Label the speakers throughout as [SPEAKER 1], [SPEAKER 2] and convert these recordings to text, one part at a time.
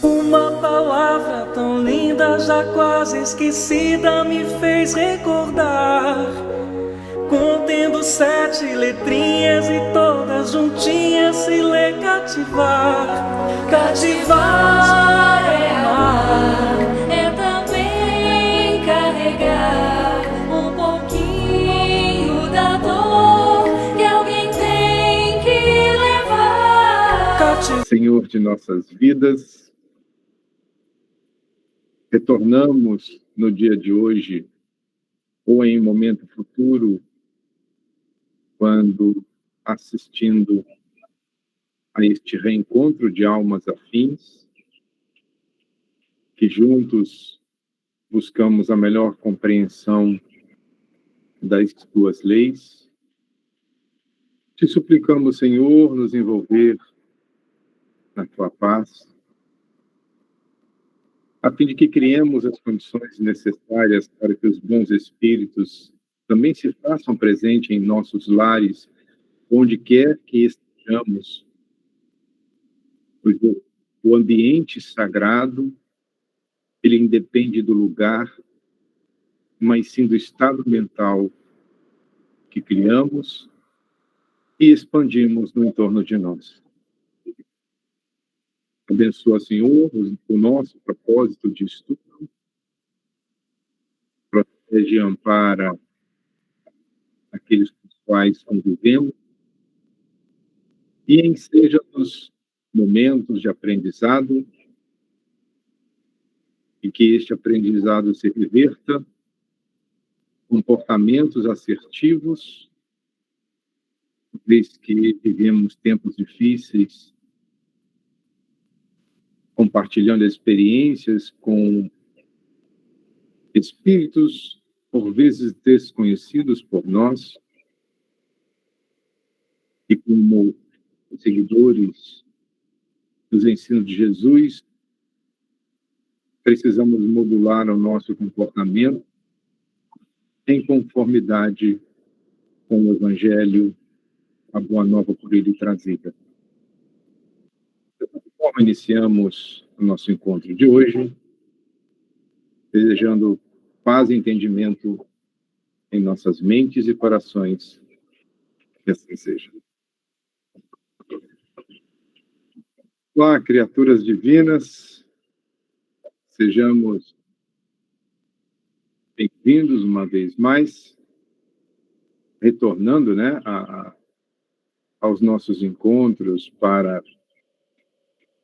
[SPEAKER 1] Uma palavra tão linda, já quase esquecida, me fez recordar. Contendo 7 letrinhas e todas juntinhas se lê cativar. Cativar é amar, é também carregar um pouquinho da dor que alguém tem que levar.
[SPEAKER 2] Senhor de nossas vidas, retornamos no dia de hoje, ou em um momento futuro, quando assistindo a este reencontro de almas afins, que juntos buscamos a melhor compreensão das tuas leis. Te suplicamos, Senhor, nos envolver na tua paz, a fim de que criemos as condições necessárias para que os bons espíritos também se façam presentes em nossos lares, onde quer que estejamos. Porque o ambiente sagrado, ele independe do lugar, mas sim do estado mental que criamos e expandimos no entorno de nós. Abençoa, Senhor, o nosso propósito de estudo, protege e ampara aqueles com os quais convivemos e enseja nos momentos de aprendizado e que este aprendizado se reverta comportamentos assertivos, desde que vivemos tempos difíceis, compartilhando experiências com espíritos, por vezes desconhecidos por nós, e como seguidores dos ensinos de Jesus, precisamos modular o nosso comportamento em conformidade com o Evangelho, a Boa Nova por ele trazida. Dessa forma, iniciamos o nosso encontro de hoje, desejando paz e entendimento em nossas mentes e corações, que assim seja. Olá, criaturas divinas, sejamos bem-vindos uma vez mais, retornando, né, aos nossos encontros, para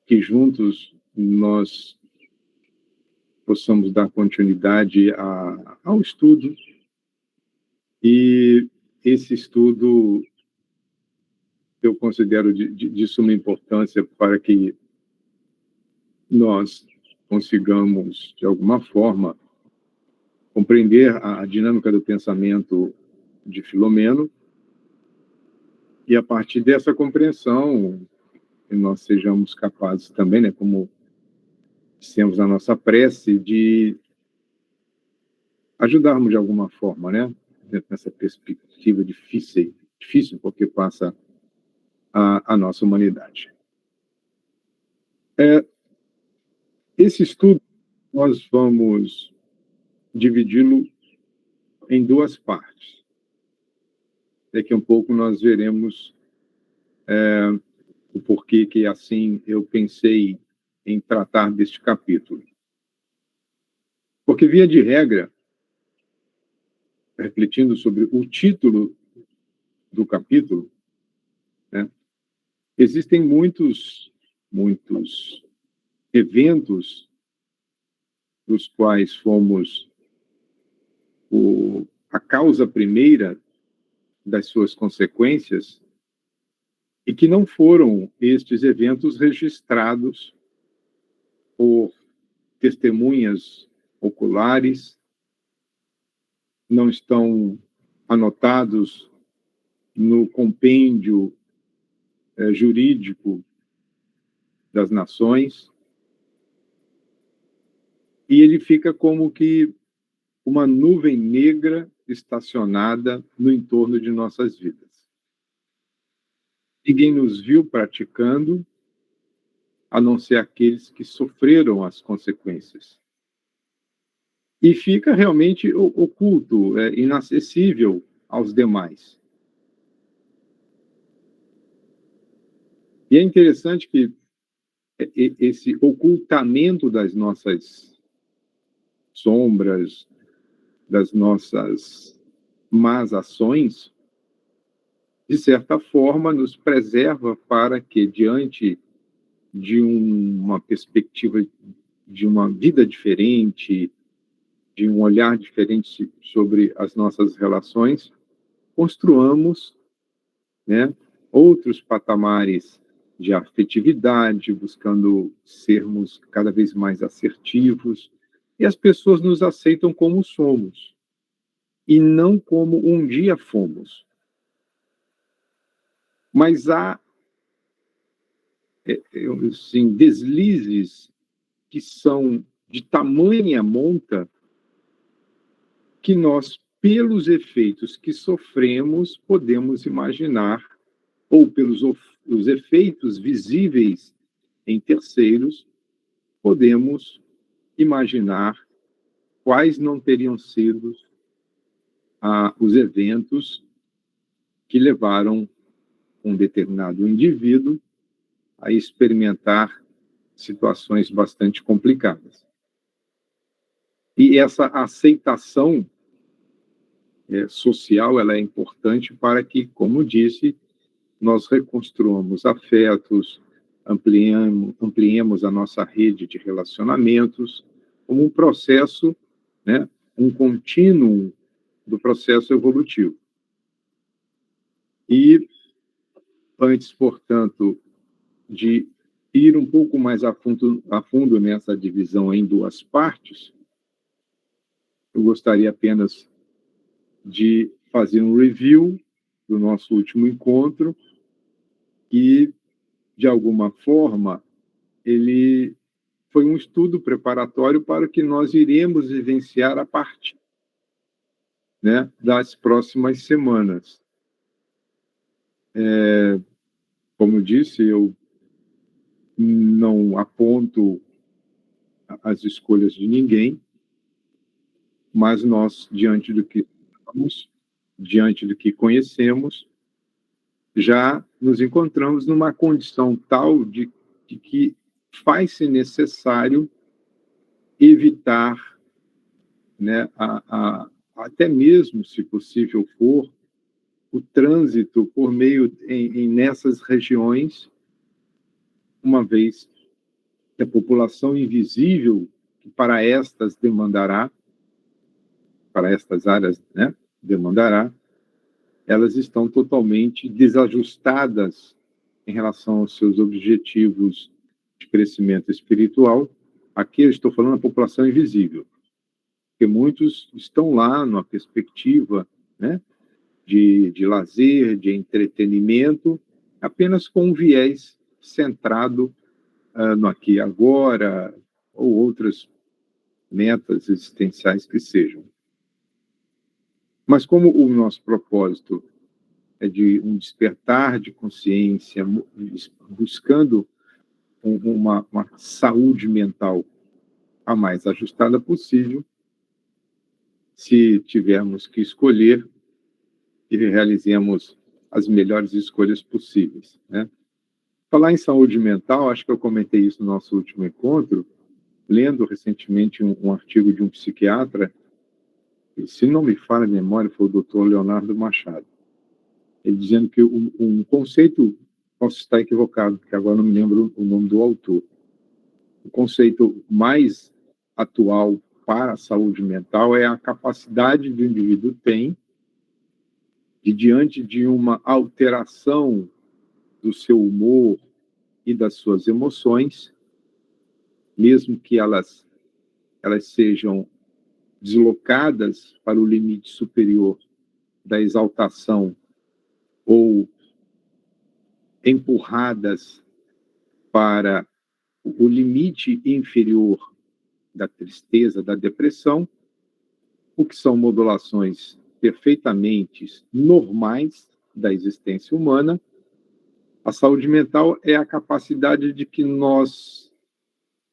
[SPEAKER 2] que juntos nós possamos dar continuidade ao estudo. E esse estudo eu considero de suma importância para que nós consigamos, de alguma forma, compreender a dinâmica do pensamento de Filomeno, e a partir dessa compreensão, nós sejamos capazes também, né, como dissemos na nossa prece, de ajudarmos de alguma forma, né, nessa perspectiva difícil porque passa a nossa humanidade. Esse estudo, nós vamos dividi-lo em 2 partes. Daqui a um pouco nós veremos o porquê que assim eu pensei em tratar deste capítulo. Porque, via de regra, refletindo sobre o título do capítulo, né, existem muitos eventos dos quais fomos a causa primeira das suas consequências, e que não foram estes eventos registrados por testemunhas oculares, não estão anotados no compêndio jurídico das nações, e ele fica como que uma nuvem negra estacionada no entorno de nossas vidas. Ninguém nos viu praticando, a não ser aqueles que sofreram as consequências. E fica realmente oculto, inacessível aos demais. E é interessante que esse ocultamento das nossas sombras, das nossas más ações, de certa forma, nos preserva para que, diante de uma perspectiva de uma vida diferente, de um olhar diferente sobre as nossas relações, construamos, né, outros patamares de afetividade, buscando sermos cada vez mais assertivos, e as pessoas nos aceitam como somos, e não como um dia fomos. Mas há assim, deslizes que são de tamanha monta que nós, pelos efeitos que sofremos, podemos imaginar, ou pelos os efeitos visíveis em terceiros, podemos imaginar quais não teriam sido os eventos que levaram um determinado indivíduo a experimentar situações bastante complicadas. E essa aceitação social, ela é importante para que, como disse, nós reconstruamos afetos, ampliemos a nossa rede de relacionamentos, como um processo, né, um contínuo do processo evolutivo. E antes, portanto, de ir um pouco mais a fundo nessa divisão em duas partes, eu gostaria apenas de fazer um review do nosso último encontro e, de alguma forma, ele foi um estudo preparatório para o que nós iremos vivenciar a partir, né, das próximas semanas. Como disse, eu não aponto as escolhas de ninguém, mas nós, diante do que estamos, diante do que conhecemos, já nos encontramos numa condição tal de que faz-se necessário evitar, né, até mesmo, se possível for, o trânsito por meio nessas regiões, uma vez que a população invisível que para estas demandará, para estas áreas, né, demandará, elas estão totalmente desajustadas em relação aos seus objetivos de crescimento espiritual. Aqui eu estou falando da população invisível, porque muitos estão lá numa perspectiva, né, de lazer, de entretenimento, apenas com um viés centrado no aqui e agora, ou outras metas existenciais que sejam. Mas como o nosso propósito é de um despertar de consciência, buscando uma saúde mental a mais ajustada possível, se tivermos que escolher, e realizemos as melhores escolhas possíveis, né? Falar em saúde mental, acho que eu comentei isso no nosso último encontro, lendo recentemente um artigo de um psiquiatra, e, se não me falha a memória, foi o Dr. Leonardo Machado, ele dizendo que um conceito, posso estar equivocado, porque agora não me lembro o nome do autor, o conceito mais atual para a saúde mental é a capacidade que o indivíduo tem de, diante de uma alteração do seu humor e das suas emoções, mesmo que elas sejam deslocadas para o limite superior da exaltação ou empurradas para o limite inferior da tristeza, da depressão, o que são modulações perfeitamente normais da existência humana. A saúde mental é a capacidade de que nós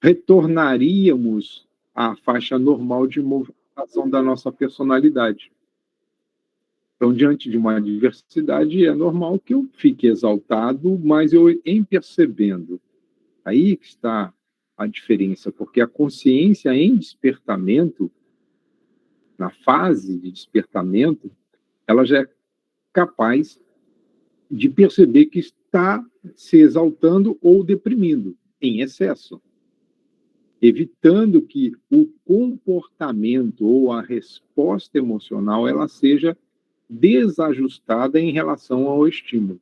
[SPEAKER 2] retornaríamos à faixa normal de movimentação da nossa personalidade. Então, diante de uma adversidade, é normal que eu fique exaltado, mas eu, em percebendo, aí que está a diferença, porque a consciência em despertamento, na fase de despertamento, ela já é capaz de perceber que está se exaltando ou deprimindo, em excesso, evitando que o comportamento ou a resposta emocional ela seja desajustada em relação ao estímulo.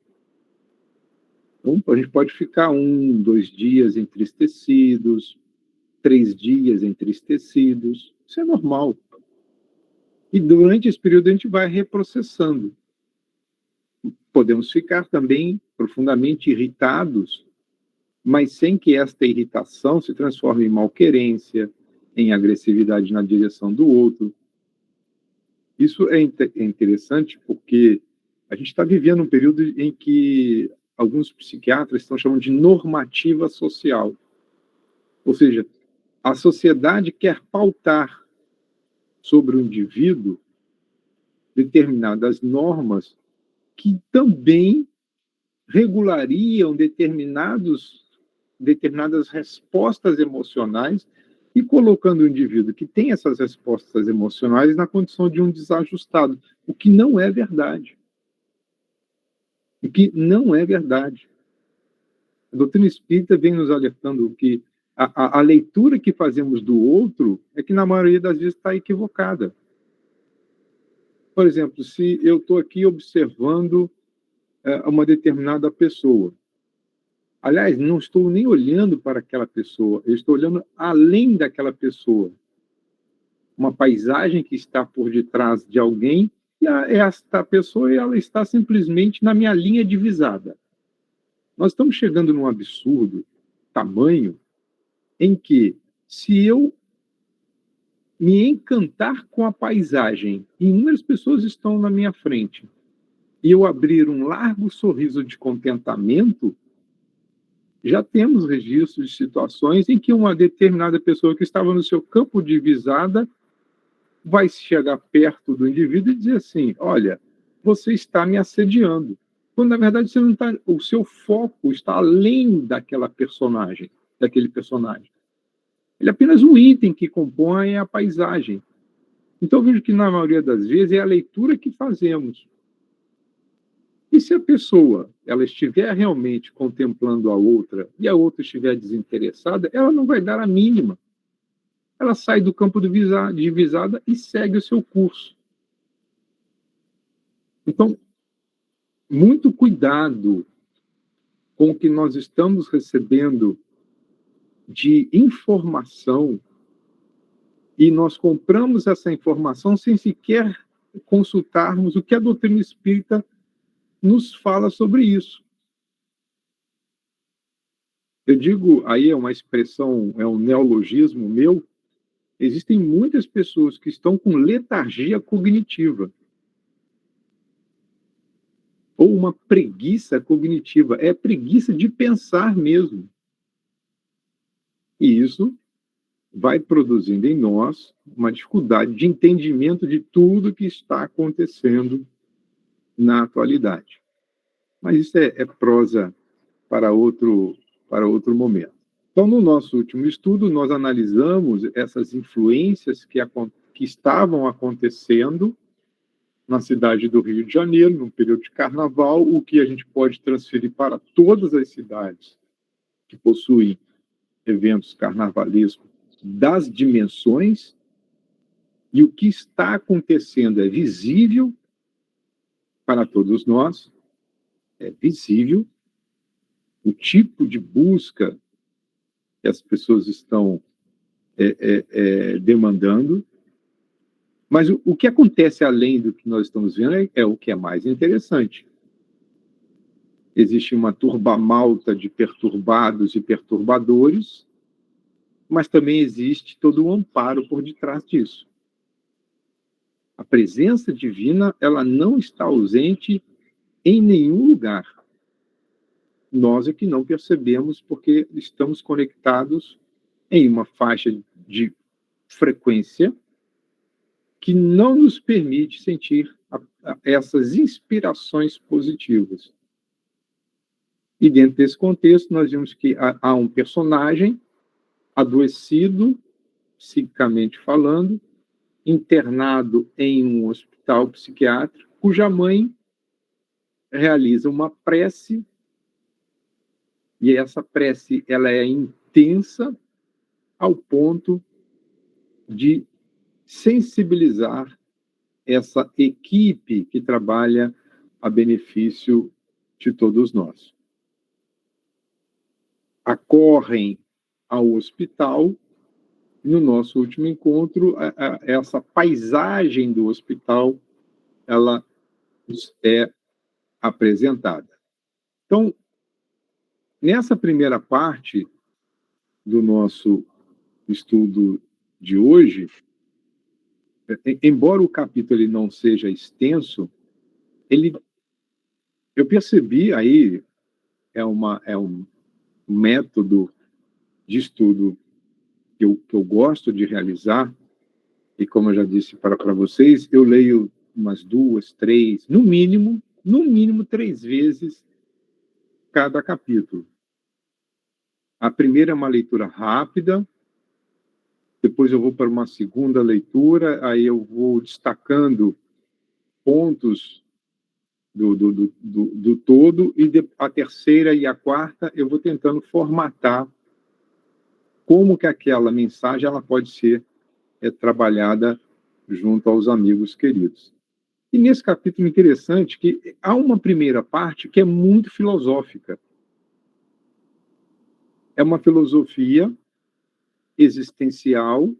[SPEAKER 2] Então, a gente pode ficar 1, 2 dias entristecidos, 3 dias entristecidos, isso é normal. E durante esse período a gente vai reprocessando. Podemos ficar também profundamente irritados, mas sem que esta irritação se transforme em malquerência, em agressividade na direção do outro. Isso é interessante porque a gente está vivendo um período em que alguns psiquiatras estão chamando de normativa social. Ou seja, a sociedade quer pautar sobre o indivíduo determinadas normas que também regulariam determinadas respostas emocionais e colocando o indivíduo que tem essas respostas emocionais na condição de um desajustado, o que não é verdade. O que não é verdade. A doutrina espírita vem nos alertando que a leitura que fazemos do outro é que, na maioria das vezes, está equivocada. Por exemplo, se eu estou aqui observando uma determinada pessoa, aliás, não estou nem olhando para aquela pessoa, eu estou olhando além daquela pessoa. Uma paisagem que está por detrás de alguém, e esta pessoa ela está simplesmente na minha linha divisada. Nós estamos chegando num absurdo tamanho em que, se eu me encantar com a paisagem, inúmeras pessoas estão na minha frente, e eu abrir um largo sorriso de contentamento, já temos registros de situações em que uma determinada pessoa que estava no seu campo de visada vai chegar perto do indivíduo e dizer assim: olha, você está me assediando. Quando, na verdade, você não está, o seu foco está além daquele personagem. Ele é apenas um item que compõe a paisagem. Então, eu vejo que, na maioria das vezes, é a leitura que fazemos. E se a pessoa ela estiver realmente contemplando a outra e a outra estiver desinteressada, ela não vai dar a mínima. Ela sai do campo de visada e segue o seu curso. Então, muito cuidado com o que nós estamos recebendo de informação e nós compramos essa informação sem sequer consultarmos o que a doutrina espírita nos fala sobre isso. Eu digo, aí é uma expressão, é um neologismo meu, existem muitas pessoas que estão com letargia cognitiva. Ou uma preguiça cognitiva. É preguiça de pensar mesmo. E isso vai produzindo em nós uma dificuldade de entendimento de tudo que está acontecendo na atualidade. Mas isso é prosa para outro momento. Então, no nosso último estudo, nós analisamos essas influências que estavam acontecendo na cidade do Rio de Janeiro, no período de carnaval, o que a gente pode transferir para todas as cidades que possuem eventos carnavalescos das dimensões, e o que está acontecendo é visível para todos nós, é visível o tipo de busca que as pessoas estão demandando, mas o que acontece além do que nós estamos vendo é o que é mais interessante. Existe uma turba malta de perturbados e perturbadores mas também existe todo um amparo por detrás disso. A presença divina, ela não está ausente em nenhum lugar. Nós é que não percebemos porque estamos conectados em uma faixa de frequência que não nos permite sentir essas inspirações positivas. E dentro desse contexto, nós vimos que há um personagem adoecido, psicicamente falando, internado em um hospital psiquiátrico, cuja mãe realiza uma prece, e essa prece ela é intensa ao ponto de sensibilizar essa equipe que trabalha a benefício de todos nós. Acorrem ao hospital. No nosso último encontro, essa paisagem do hospital, ela é apresentada. Então, nessa primeira parte do nosso estudo de hoje, embora o capítulo ele não seja extenso, eu percebi aí, é um método de estudo que eu gosto de realizar, e como eu já disse para vocês, eu leio umas 2, 3, no mínimo 3 vezes cada capítulo. A primeira é uma leitura rápida, depois eu vou para uma segunda leitura, aí eu vou destacando pontos do todo, e a terceira e a quarta eu vou tentando formatar como que aquela mensagem ela pode ser trabalhada junto aos amigos queridos. E nesse capítulo interessante que há uma primeira parte que é muito filosófica. É uma filosofia existencial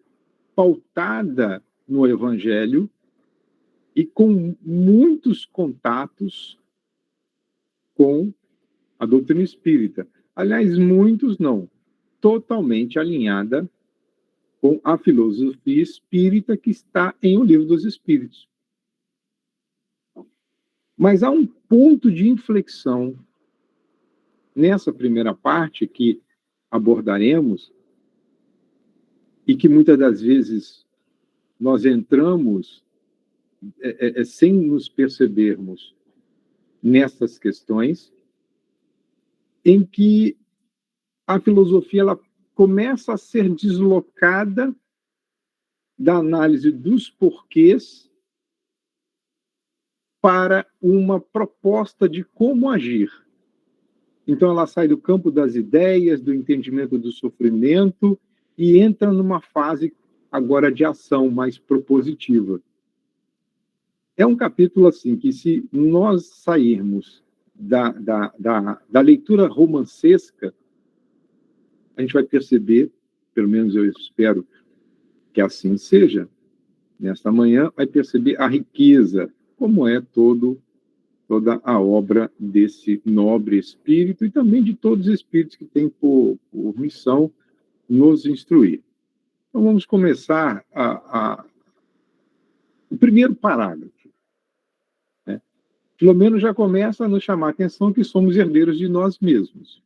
[SPEAKER 2] pautada no Evangelho e com muitos contatos com a doutrina espírita. Aliás, muitos não. Totalmente alinhada com a filosofia espírita que está em O Livro dos Espíritos. Mas há um ponto de inflexão nessa primeira parte que abordaremos e que muitas das vezes nós entramos sem nos percebermos nessas questões, em que a filosofia ela começa a ser deslocada da análise dos porquês para uma proposta de como agir. Então, ela sai do campo das ideias, do entendimento do sofrimento e entra numa fase agora de ação mais propositiva. É um capítulo assim que, se nós sairmos da leitura romancesca, a gente vai perceber, pelo menos eu espero que assim seja, nesta manhã, vai perceber a riqueza, como é toda a obra desse nobre espírito e também de todos os espíritos que têm por missão nos instruir. Então, vamos começar o primeiro parágrafo. Né? Filomeno já começa a nos chamar a atenção que somos herdeiros de nós mesmos.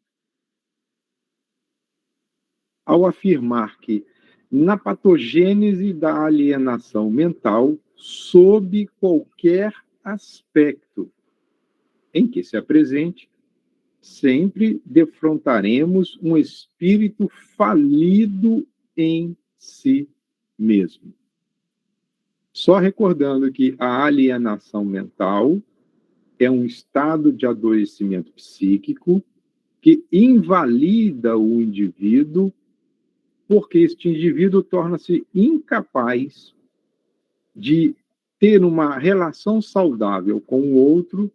[SPEAKER 2] Ao afirmar que, na patogênese da alienação mental, sob qualquer aspecto em que se apresente, sempre defrontaremos um espírito falido em si mesmo. Só recordando que a alienação mental é um estado de adoecimento psíquico que invalida o indivíduo, porque este indivíduo torna-se incapaz de ter uma relação saudável com o outro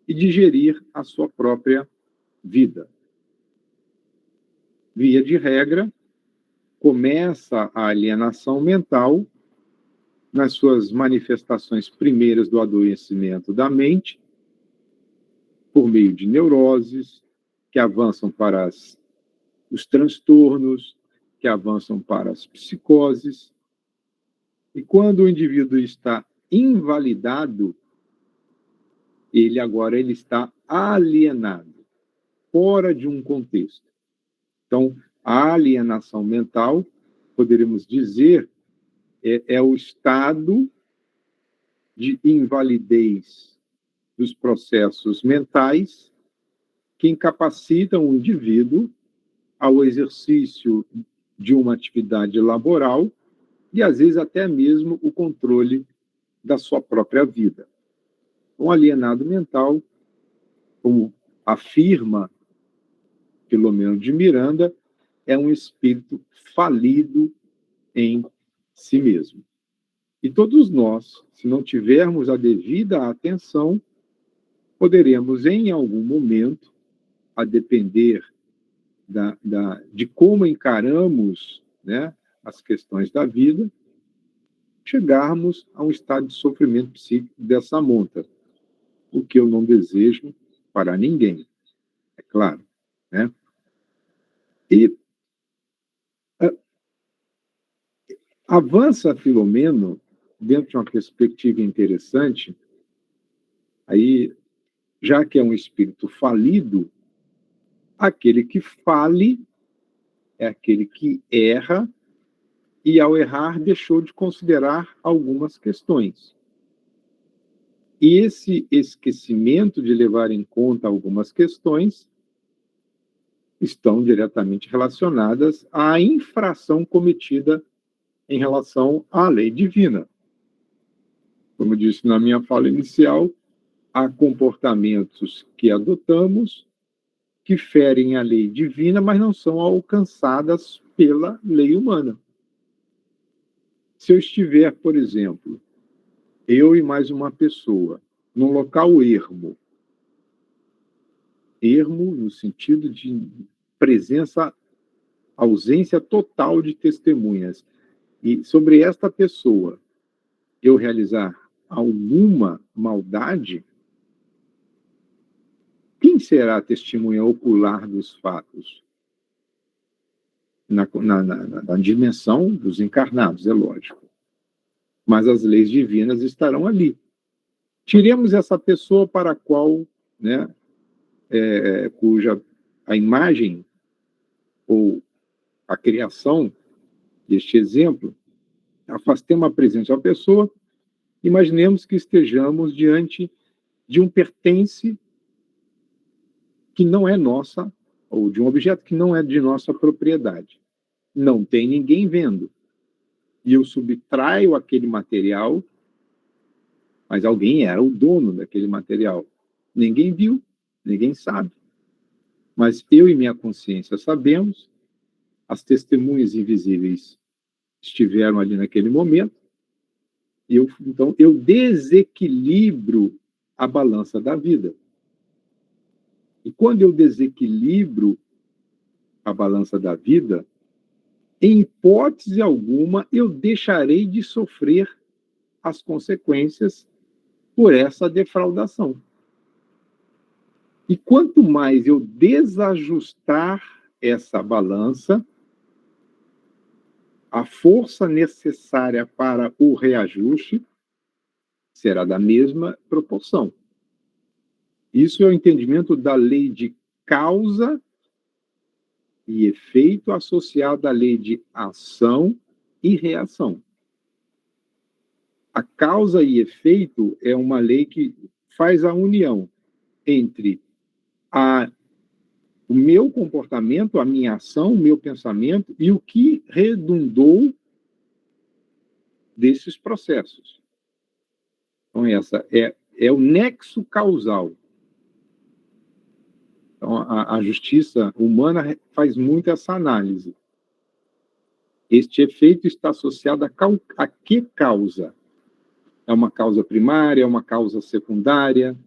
[SPEAKER 2] e de gerir a sua própria vida. Via de regra, começa a alienação mental nas suas manifestações primeiras do adoecimento da mente, por meio de neuroses, que avançam para os transtornos, que avançam para as psicoses. E quando o indivíduo está invalidado, ele está alienado, fora de um contexto. Então, a alienação mental, poderíamos dizer, é o estado de invalidez dos processos mentais que incapacitam o indivíduo ao exercício de uma atividade laboral e, às vezes, até mesmo o controle da sua própria vida. Um alienado mental, como afirma Filomeno de Miranda, é um espírito falido em si mesmo. E todos nós, se não tivermos a devida atenção, poderemos, em algum momento, a depender de como encaramos, né, as questões da vida, chegarmos a um estado de sofrimento psíquico dessa monta, o que eu não desejo para ninguém, é claro, né? E avança Filomeno dentro de uma perspectiva interessante, aí, já que é um espírito falido, aquele que fale é aquele que erra e, ao errar, deixou de considerar algumas questões. E esse esquecimento de levar em conta algumas questões estão diretamente relacionadas à infração cometida em relação à lei divina. Como eu disse na minha fala inicial, há comportamentos que adotamos que ferem a lei divina, mas não são alcançadas pela lei humana. Se eu estiver, por exemplo, eu e mais uma pessoa, num local ermo no sentido de presença, ausência total de testemunhas, e sobre esta pessoa eu realizar alguma maldade, quem será a testemunha ocular dos fatos? Na dimensão dos encarnados, é lógico. Mas as leis divinas estarão ali. Tiremos essa pessoa para a qual, né, cuja a imagem ou a criação deste exemplo, afastemos a presença de uma pessoa, imaginemos que estejamos diante de um pertence que não é nossa, ou de um objeto que não é de nossa propriedade. Não tem ninguém vendo. E eu subtraio aquele material, mas alguém era o dono daquele material. Ninguém viu, ninguém sabe. Mas eu e minha consciência sabemos, as testemunhas invisíveis estiveram ali naquele momento, e então eu desequilibro a balança da vida. E quando eu desequilibro a balança da vida, em hipótese alguma, eu deixarei de sofrer as consequências por essa defraudação. E quanto mais eu desajustar essa balança, a força necessária para o reajuste será da mesma proporção. Isso é o entendimento da lei de causa e efeito associado à lei de ação e reação. A causa e efeito é uma lei que faz a união entre o meu comportamento, a minha ação, o meu pensamento e o que redundou desses processos. Então, essa é o nexo causal. Então, a justiça humana faz muito essa análise. Este efeito está associado a que causa? É uma causa primária, é uma causa secundária?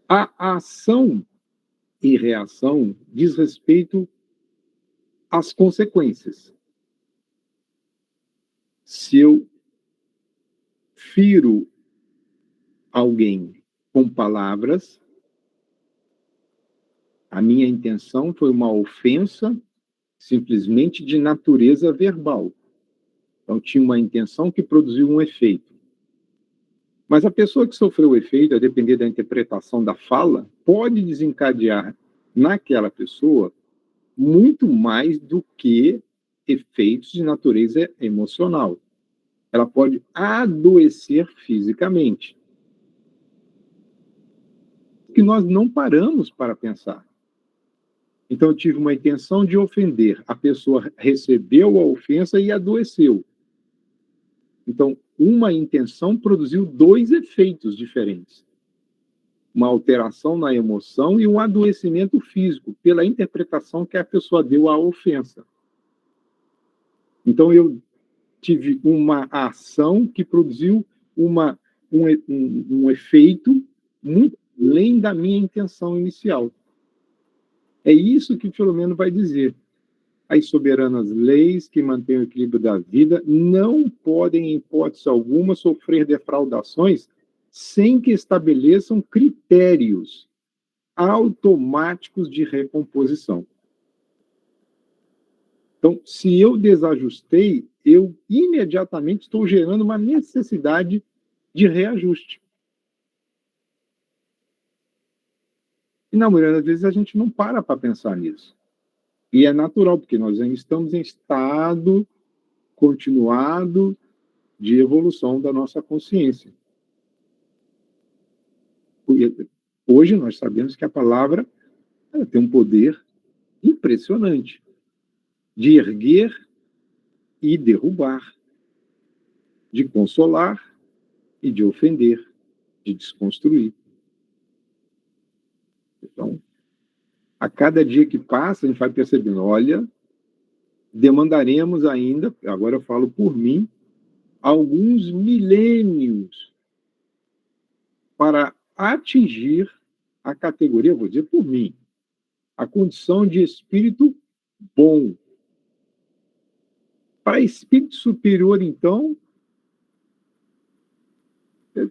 [SPEAKER 2] A ação e reação diz respeito às consequências. Se eu firo alguém com palavras, a minha intenção foi uma ofensa, simplesmente de natureza verbal. Então, tinha uma intenção que produziu um efeito. Mas a pessoa que sofreu o efeito, a depender da interpretação da fala, pode desencadear naquela pessoa muito mais do que efeitos de natureza emocional. Ela pode adoecer fisicamente. Que nós não paramos para pensar. Então, eu tive uma intenção de ofender. A pessoa recebeu a ofensa e adoeceu. Então, uma intenção produziu dois efeitos diferentes. Uma alteração na emoção e um adoecimento físico, pela interpretação que a pessoa deu à ofensa. Então, eu tive uma ação que produziu um efeito muito além da minha intenção inicial. É isso que Filomeno vai dizer. As soberanas leis que mantêm o equilíbrio da vida não podem, em hipótese alguma, sofrer defraudações sem que estabeleçam critérios automáticos de recomposição. Então, se eu desajustei, eu imediatamente estou gerando uma necessidade de reajuste. E, na maioria das vezes, a gente não para pensar nisso. E é natural, porque nós ainda estamos em estado continuado de evolução da nossa consciência. Hoje nós sabemos que a palavra tem um poder impressionante de erguer e derrubar, de consolar e de ofender, de desconstruir. Então, a cada dia que passa, a gente vai percebendo, olha, demandaremos ainda, agora eu falo por mim, alguns milênios para atingir a categoria, vou dizer por mim, a condição de espírito bom. Para espírito superior, então,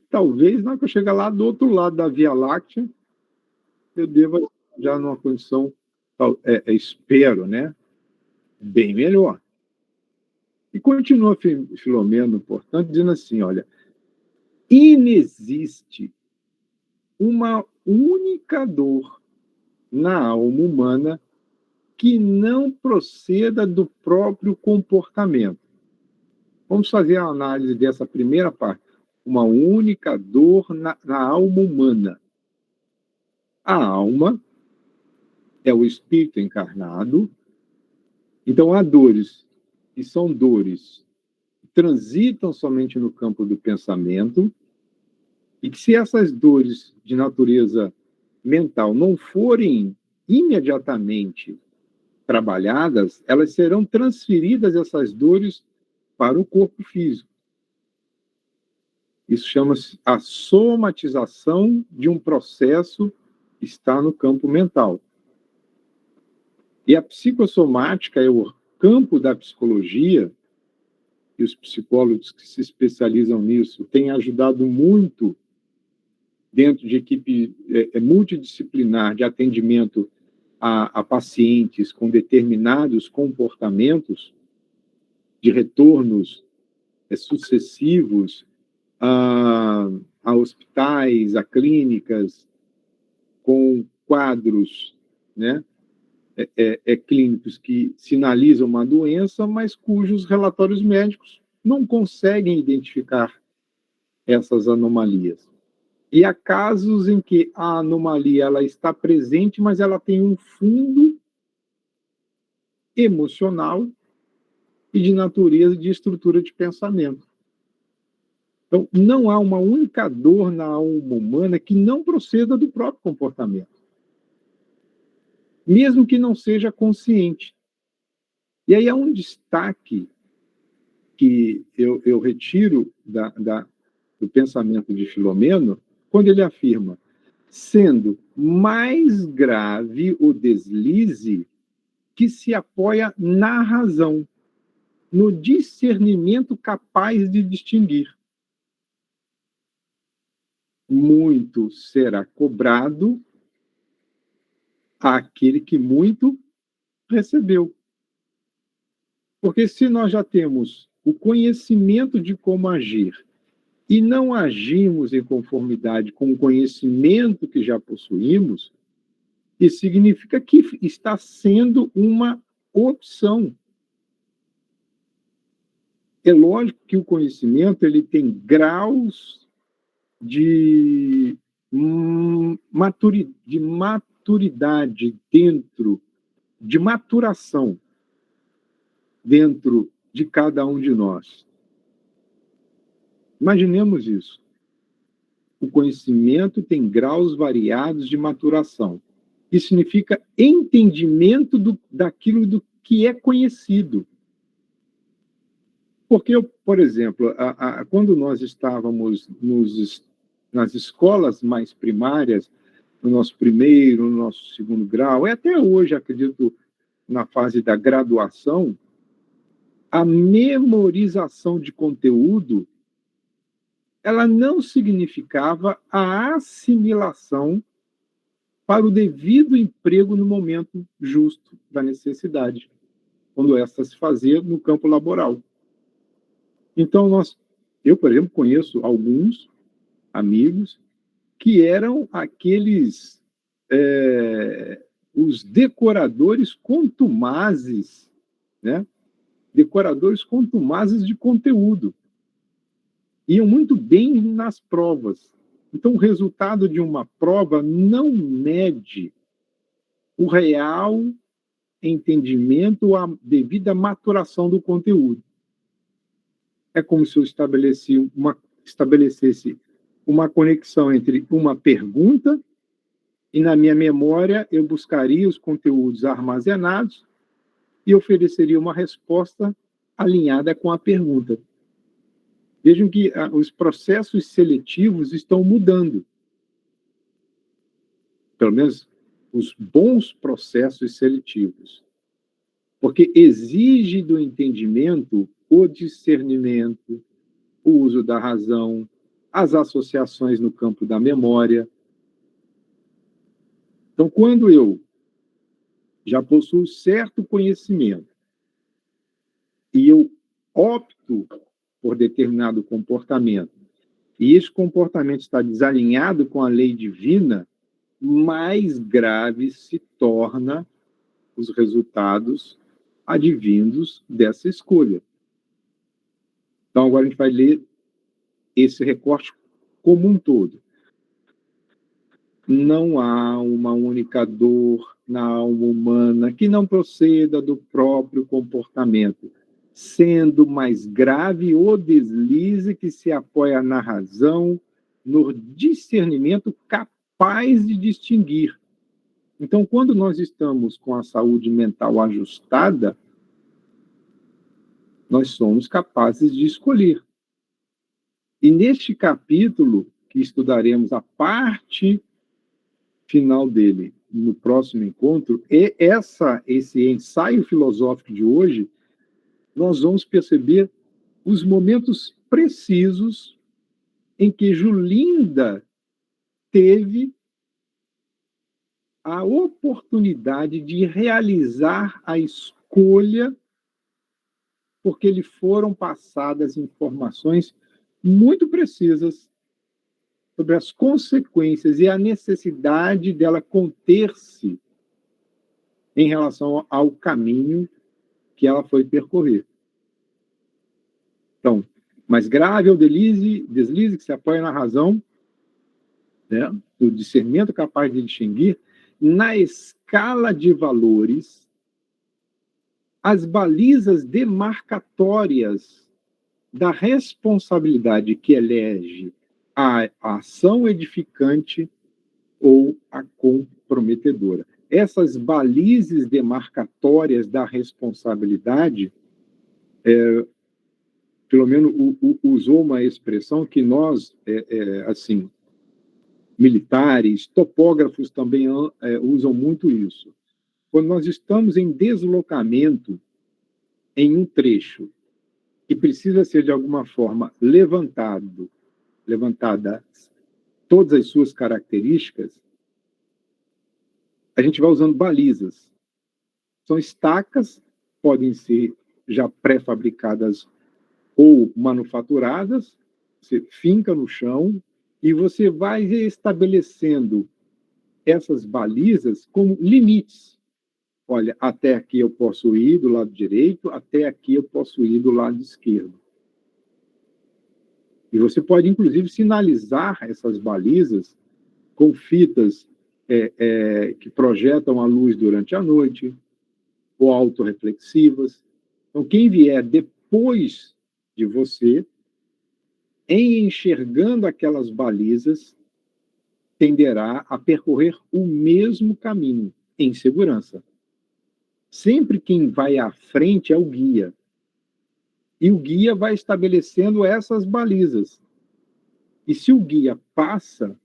[SPEAKER 2] talvez, na hora que eu chegar lá do outro lado da Via Láctea, eu deva já numa condição, espero, né, bem melhor. E continua Filomeno, portanto, dizendo assim, olha, inexiste uma única dor na alma humana que não proceda do próprio comportamento. Vamos fazer a análise dessa primeira parte. Uma única dor na alma humana. A alma é o espírito encarnado. Então, há dores que são dores que transitam somente no campo do pensamento e que, se essas dores de natureza mental não forem imediatamente trabalhadas, elas serão transferidas, essas dores, para o corpo físico. Isso chama-se a somatização de um processo que está no campo mental. E a psicossomática é o campo da psicologia, e os psicólogos que se especializam nisso têm ajudado muito dentro de equipe multidisciplinar de atendimento a pacientes com determinados comportamentos de retornos sucessivos a hospitais, a clínicas, com quadros, né, clínicos que sinalizam uma doença, mas cujos relatórios médicos não conseguem identificar essas anomalias. E há casos em que a anomalia ela está presente, mas ela tem um fundo emocional e de natureza de estrutura de pensamento. Então, não há uma única dor na alma humana que não proceda do próprio comportamento, mesmo que não seja consciente. E aí há um destaque que eu retiro do pensamento de Filomeno, quando ele afirma, sendo mais grave o deslize que se apoia na razão, no discernimento capaz de distinguir. Muito será cobrado àquele que muito recebeu. Porque se nós já temos o conhecimento de como agir e não agimos em conformidade com o conhecimento que já possuímos, isso significa que está sendo uma opção. É lógico que o conhecimento ele tem graus de maturidade dentro, de maturação dentro de cada um de nós. Imaginemos isso. O conhecimento tem graus variados de maturação. Isso significa entendimento daquilo do que é conhecido. Porque, por exemplo, quando nós estávamos nas escolas mais primárias, no nosso primeiro, no nosso segundo grau, e até hoje, acredito, na fase da graduação, a memorização de conteúdo ela não significava a assimilação para o devido emprego no momento justo da necessidade, quando esta se fazia no campo laboral. Então, eu, por exemplo, conheço alguns amigos que eram aqueles os decoradores contumazes, né? Decoradores contumazes de conteúdo. Iam muito bem nas provas. Então, o resultado de uma prova não mede o real entendimento ou a devida maturação do conteúdo. É como se eu estabelecesse uma conexão entre uma pergunta e, na minha memória, eu buscaria os conteúdos armazenados e ofereceria uma resposta alinhada com a pergunta. Vejam que os processos seletivos estão mudando. Pelo menos os bons processos seletivos. Porque exige do entendimento o discernimento, o uso da razão, as associações no campo da memória. Então, quando eu já possuo certo conhecimento e eu opto por determinado comportamento, e esse comportamento está desalinhado com a lei divina, mais grave se torna os resultados advindos dessa escolha. Então, agora a gente vai ler esse recorte como um todo. Não há uma única dor na alma humana que não proceda do próprio comportamento, sendo mais grave o deslize que se apoia na razão, no discernimento capaz de distinguir. Então, quando nós estamos com a saúde mental ajustada, nós somos capazes de escolher. E neste capítulo, que estudaremos a parte final dele no próximo encontro, esse ensaio filosófico de hoje, nós vamos perceber os momentos precisos em que Julinda teve a oportunidade de realizar a escolha, porque lhe foram passadas informações muito precisas sobre as consequências e a necessidade dela conter-se em relação ao caminho que ela foi percorrer. Então, mais grave é o deslize que se apoia na razão, né, do discernimento capaz de distinguir, na escala de valores, as balizas demarcatórias da responsabilidade que elege a ação edificante ou a comprometedora. Essas balizas demarcatórias da responsabilidade, pelo menos usou uma expressão que nós, assim, militares, topógrafos também usam muito isso. Quando nós estamos em deslocamento em um trecho que precisa ser, de alguma forma, levantadas todas as suas características, a gente vai usando balizas. São estacas, podem ser já pré-fabricadas ou manufaturadas, você finca no chão e você vai estabelecendo essas balizas como limites. Olha, até aqui eu posso ir do lado direito, até aqui eu posso ir do lado esquerdo. E você pode, inclusive, sinalizar essas balizas com fitas que projetam a luz durante a noite, ou autorreflexivas. Então, quem vier depois de você, em enxergando aquelas balizas, tenderá a percorrer o mesmo caminho, em segurança. Sempre quem vai à frente é o guia. E o guia vai estabelecendo essas balizas. E se o guia passa,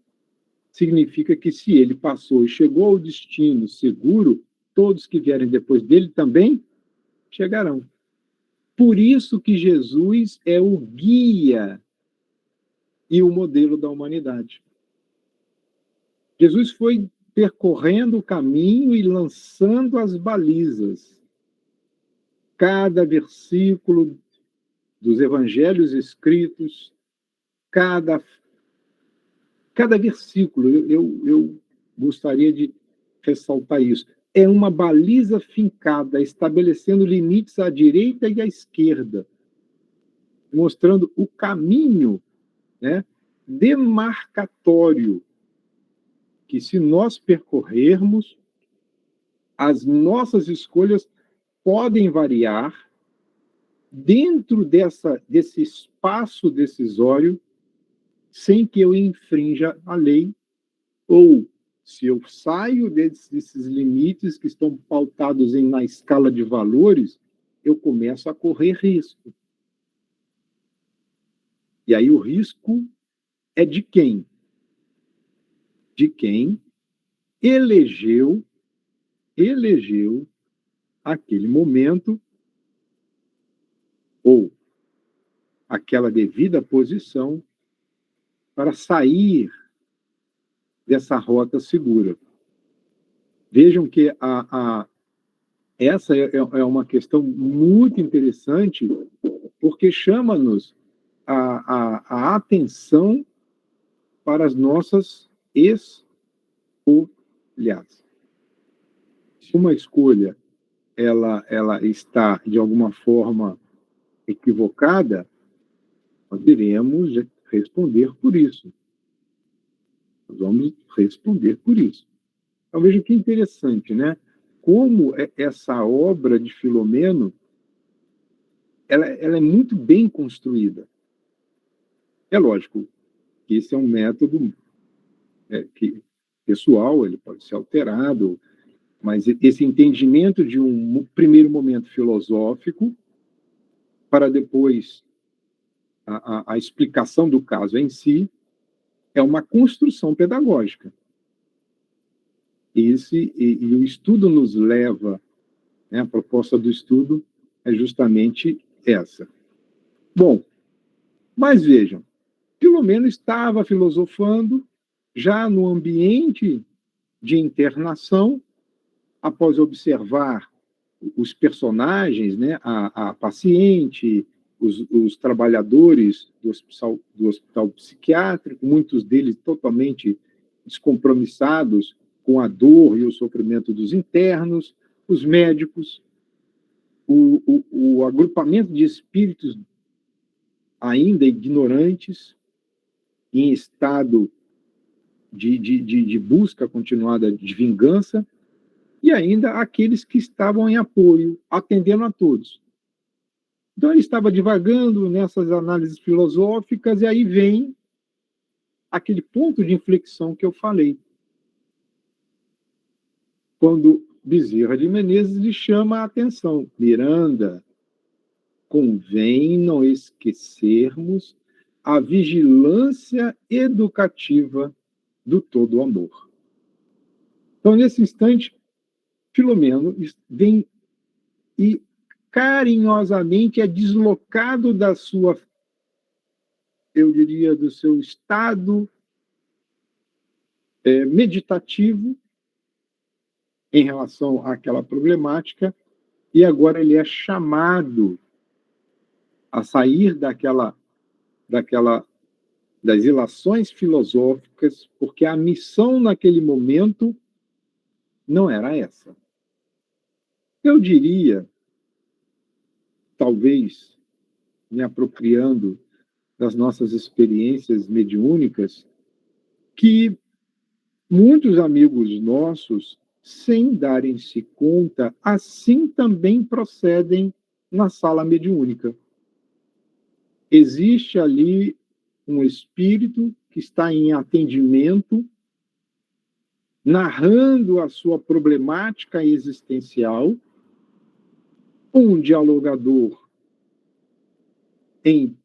[SPEAKER 2] significa que se ele passou e chegou ao destino seguro, todos que vierem depois dele também chegarão. Por isso que Jesus é o guia e o modelo da humanidade. Jesus foi percorrendo o caminho e lançando as balizas. Cada versículo dos evangelhos escritos, cada versículo, eu gostaria de ressaltar isso, é uma baliza fincada, estabelecendo limites à direita e à esquerda, mostrando o caminho, né, demarcatório, que se nós percorrermos, as nossas escolhas podem variar dentro desse espaço decisório, sem que eu infrinja a lei, ou se eu saio desses limites que estão pautados na escala de valores, eu começo a correr risco. E aí o risco é de quem? De quem elegeu aquele momento ou aquela devida posição para sair dessa rota segura. Vejam que essa é uma questão muito interessante, porque chama-nos a atenção para as nossas escolhas. Se uma escolha ela está, de alguma forma, equivocada, nós iremos responder por isso. Nós vamos responder por isso. Então, veja que interessante, né? Como essa obra de Filomeno ela é muito bem construída. É lógico que esse é um método que, pessoal, ele pode ser alterado, mas esse entendimento de um primeiro momento filosófico para depois a explicação do caso em si é uma construção pedagógica. E o estudo nos leva, né, a proposta do estudo é justamente essa. Bom, mas vejam, Filomeno estava filosofando já no ambiente de internação, após observar os personagens, né, a paciente, os trabalhadores do hospital psiquiátrico, muitos deles totalmente descompromissados com a dor e o sofrimento dos internos, os médicos, o agrupamento de espíritos ainda ignorantes, em estado de busca continuada de vingança, e ainda aqueles que estavam em apoio, atendendo a todos. Então, ele estava divagando nessas análises filosóficas, e aí vem aquele ponto de inflexão que eu falei. Quando Bezerra de Menezes lhe chama a atenção. Miranda, convém não esquecermos a vigilância educativa do todo amor. Então, nesse instante, Filomeno vem e carinhosamente é deslocado da sua, eu diria, do seu estado meditativo em relação àquela problemática e agora ele é chamado a sair das ilações filosóficas, porque a missão naquele momento não era essa. Eu diria, talvez, me apropriando das nossas experiências mediúnicas, que muitos amigos nossos, sem darem-se conta, assim também procedem na sala mediúnica. Existe ali um espírito que está em atendimento, narrando a sua problemática existencial, um dialogador em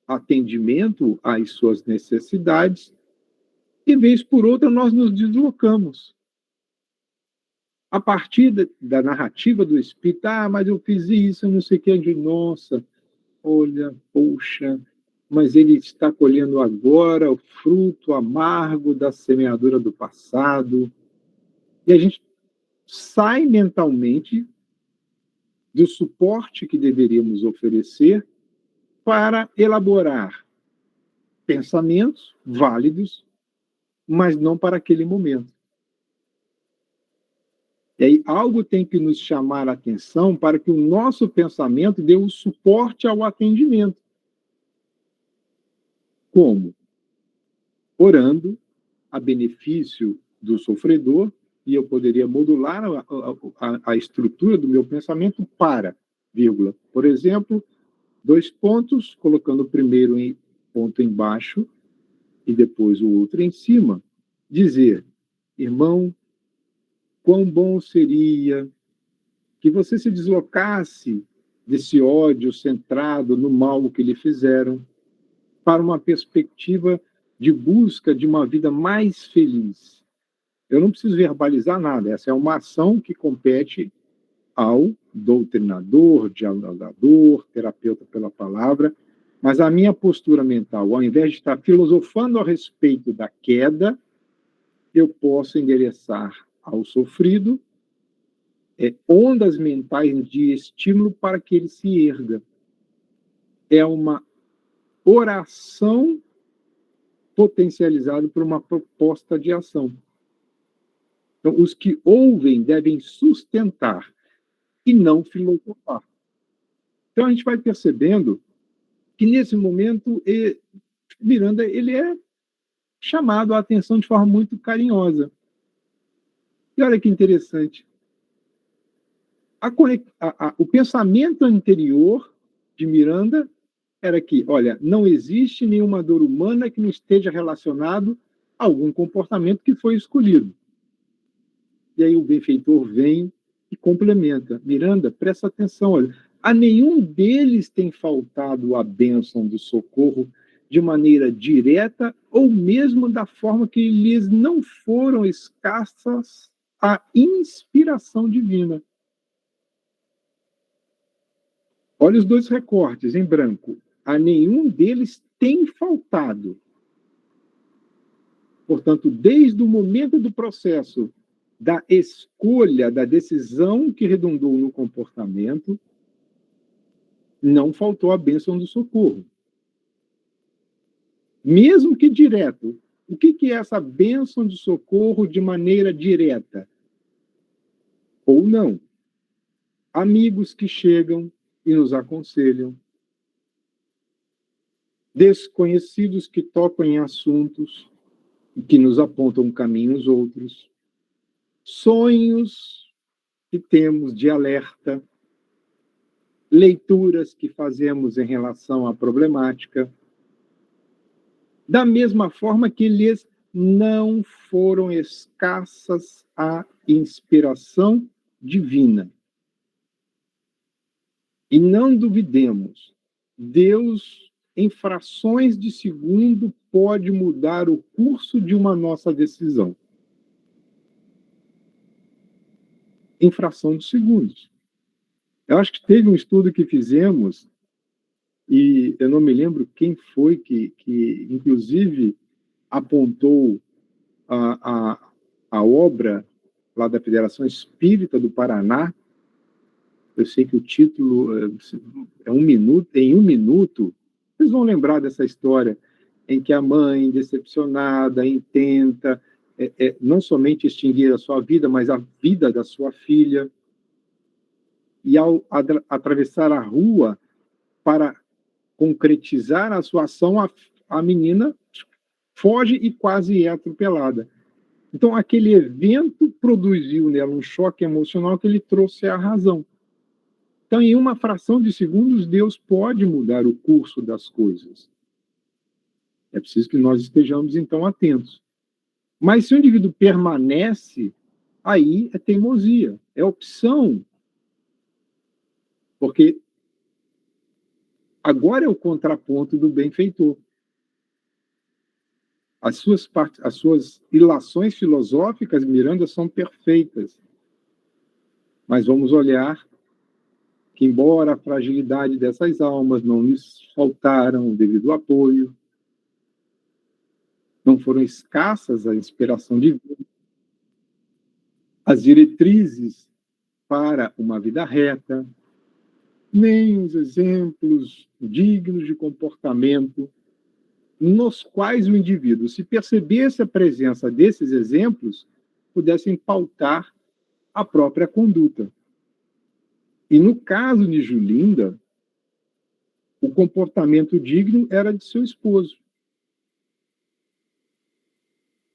[SPEAKER 2] atendimento às suas necessidades, e vez por outra nós nos deslocamos. A partir da narrativa do espírito, mas eu fiz isso, eu não sei o que, de nossa, olha, poxa, mas ele está colhendo agora o fruto amargo da semeadura do passado. E a gente sai mentalmente do suporte que deveríamos oferecer para elaborar pensamentos válidos, mas não para aquele momento. E aí algo tem que nos chamar a atenção para que o nosso pensamento dê o suporte ao atendimento. Como? Orando a benefício do sofredor, e eu poderia modular a estrutura do meu pensamento para, vírgula, por exemplo, 2 pontos, colocando o primeiro ponto embaixo e depois o outro em cima, dizer, irmão, quão bom seria que você se deslocasse desse ódio centrado no mal que lhe fizeram para uma perspectiva de busca de uma vida mais feliz. Eu não preciso verbalizar nada, essa é uma ação que compete ao doutrinador, dialogador, terapeuta pela palavra, mas a minha postura mental, ao invés de estar filosofando a respeito da queda, eu posso endereçar ao sofrido ondas mentais de estímulo para que ele se erga. É uma oração potencializada por uma proposta de ação. Então, os que ouvem devem sustentar e não filosofar. Então, a gente vai percebendo que, nesse momento, Miranda ele é chamado a atenção de forma muito carinhosa. E olha que interessante. O pensamento anterior de Miranda era que, olha, não existe nenhuma dor humana que não esteja relacionado a algum comportamento que foi escolhido. E aí o benfeitor vem e complementa. Miranda, presta atenção, olha, a nenhum deles tem faltado a bênção do socorro de maneira direta ou mesmo da forma que lhes não foram escassas a inspiração divina. Olha os 2 recortes em branco. A nenhum deles tem faltado. Portanto, desde o momento do processo da escolha, da decisão que redundou no comportamento, não faltou a bênção do socorro. Mesmo que direto. O que é essa bênção de socorro de maneira direta? Ou não. Amigos que chegam e nos aconselham. Desconhecidos que tocam em assuntos e que nos apontam caminhos outros. Sonhos que temos de alerta. Leituras que fazemos em relação à problemática. Da mesma forma que lhes não foram escassas a inspiração divina. E não duvidemos, Deus, em frações de segundo, pode mudar o curso de uma nossa decisão. Em fração de segundos. Eu acho que teve um estudo que fizemos, e eu não me lembro quem foi que inclusive, apontou a obra lá da Federação Espírita do Paraná. Eu sei que o título é Um Minuto. Em um minuto, vocês vão lembrar dessa história em que a mãe, decepcionada, intenta não somente extinguir a sua vida, mas a vida da sua filha. E ao atravessar a rua para concretizar a sua ação, a menina foge e quase é atropelada. Então, aquele evento produziu nela um choque emocional que lhe trouxe à razão. Então, em uma fração de segundos, Deus pode mudar o curso das coisas. É preciso que nós estejamos, então, atentos. Mas se o indivíduo permanece, aí é teimosia, é opção. Porque agora é o contraponto do benfeitor. As suas ilações filosóficas, Miranda, são perfeitas. Mas vamos olhar que, embora a fragilidade dessas almas não lhes faltaram o devido apoio, não foram escassas a inspiração divina, as diretrizes para uma vida reta, nem os exemplos dignos de comportamento nos quais o indivíduo, se percebesse a presença desses exemplos, pudessem pautar a própria conduta. E no caso de Julinda, o comportamento digno era de seu esposo.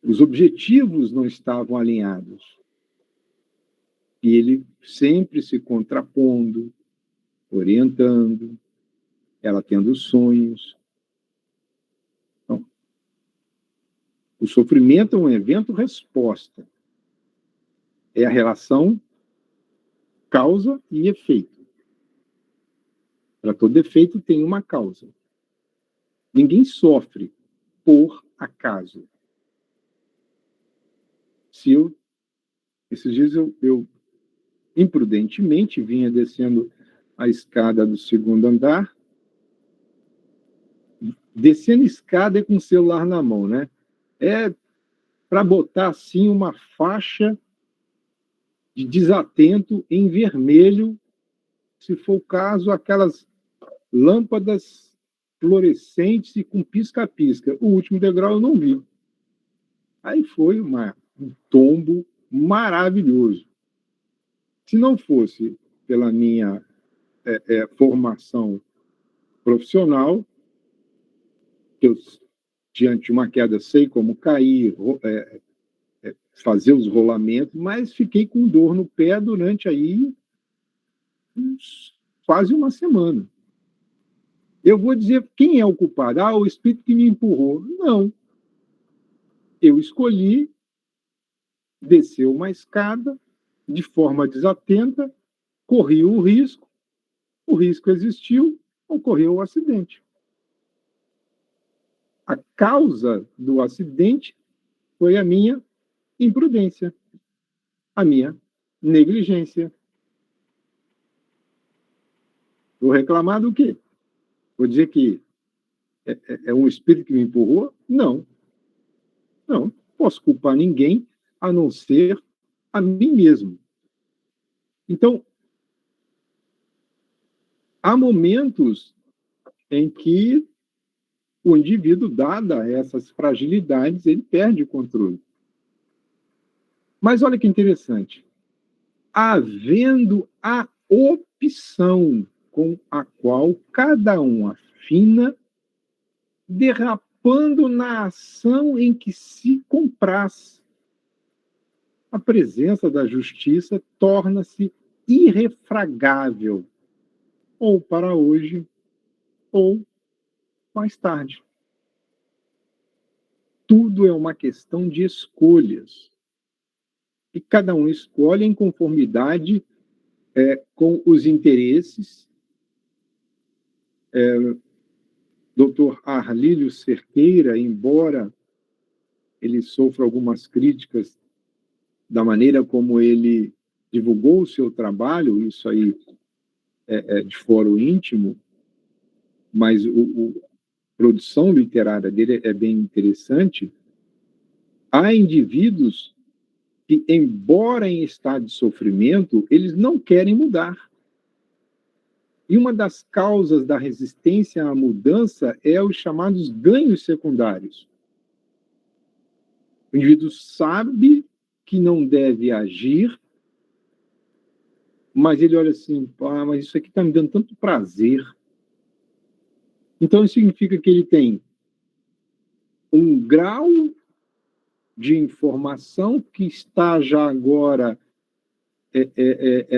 [SPEAKER 2] Os objetivos não estavam alinhados. E ele sempre se contrapondo, orientando, ela tendo sonhos. Então, o sofrimento é um evento-resposta. É a relação causa e efeito. Para todo efeito tem uma causa. Ninguém sofre por acaso. Esses dias eu imprudentemente vinha descendo a escada do segundo andar. Descendo a escada é com o celular na mão, né? É para botar assim uma faixa de desatento em vermelho, se for o caso, aquelas lâmpadas fluorescentes e com pisca-pisca. O último degrau eu não vi. Aí foi um tombo maravilhoso. Se não fosse pela minha formação profissional, que eu, diante de uma queda, sei como cair, fazer os rolamentos, mas fiquei com dor no pé durante aí quase uma semana. Eu vou dizer quem é o culpado? O espírito que me empurrou. Não. Eu escolhi descer uma escada de forma desatenta, corri o risco existiu, ocorreu o acidente. A causa do acidente foi a minha imprudência, a minha negligência. Vou reclamar do quê? Vou dizer que é um espírito que me empurrou? Não. Não posso culpar ninguém a não ser a mim mesmo. Então, há momentos em que o indivíduo, dada essas fragilidades, ele perde o controle. Mas olha que interessante. Havendo a opção com a qual cada um afina, derrapando na ação em que se compraz, a presença da justiça torna-se irrefragável, ou para hoje, ou mais tarde. Tudo é uma questão de escolhas. E cada um escolhe em conformidade com os interesses. Dr. Arlílio Cerqueira, embora ele sofra algumas críticas da maneira como ele divulgou o seu trabalho, isso aí é de foro íntimo, mas a produção literária dele é bem interessante. Há indivíduos que, embora em estado de sofrimento, eles não querem mudar. E uma das causas da resistência à mudança é os chamados ganhos secundários. O indivíduo sabe que não deve agir, mas ele olha assim, mas isso aqui está me dando tanto prazer. Então, isso significa que ele tem um grau de informação que está já agora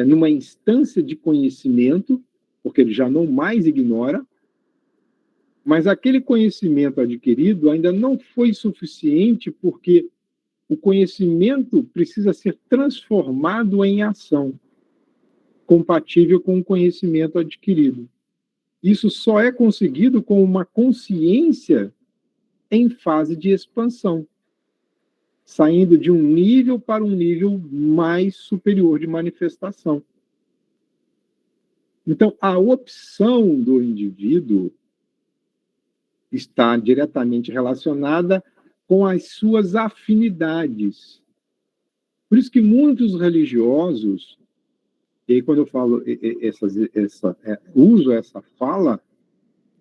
[SPEAKER 2] numa instância de conhecimento, porque ele já não mais ignora, mas aquele conhecimento adquirido ainda não foi suficiente, porque o conhecimento precisa ser transformado em ação, compatível com o conhecimento adquirido. Isso só é conseguido com uma consciência em fase de expansão, saindo de um nível para um nível mais superior de manifestação. Então, a opção do indivíduo está diretamente relacionada com as suas afinidades. Por isso que muitos religiosos, e aí quando eu falo uso essa fala,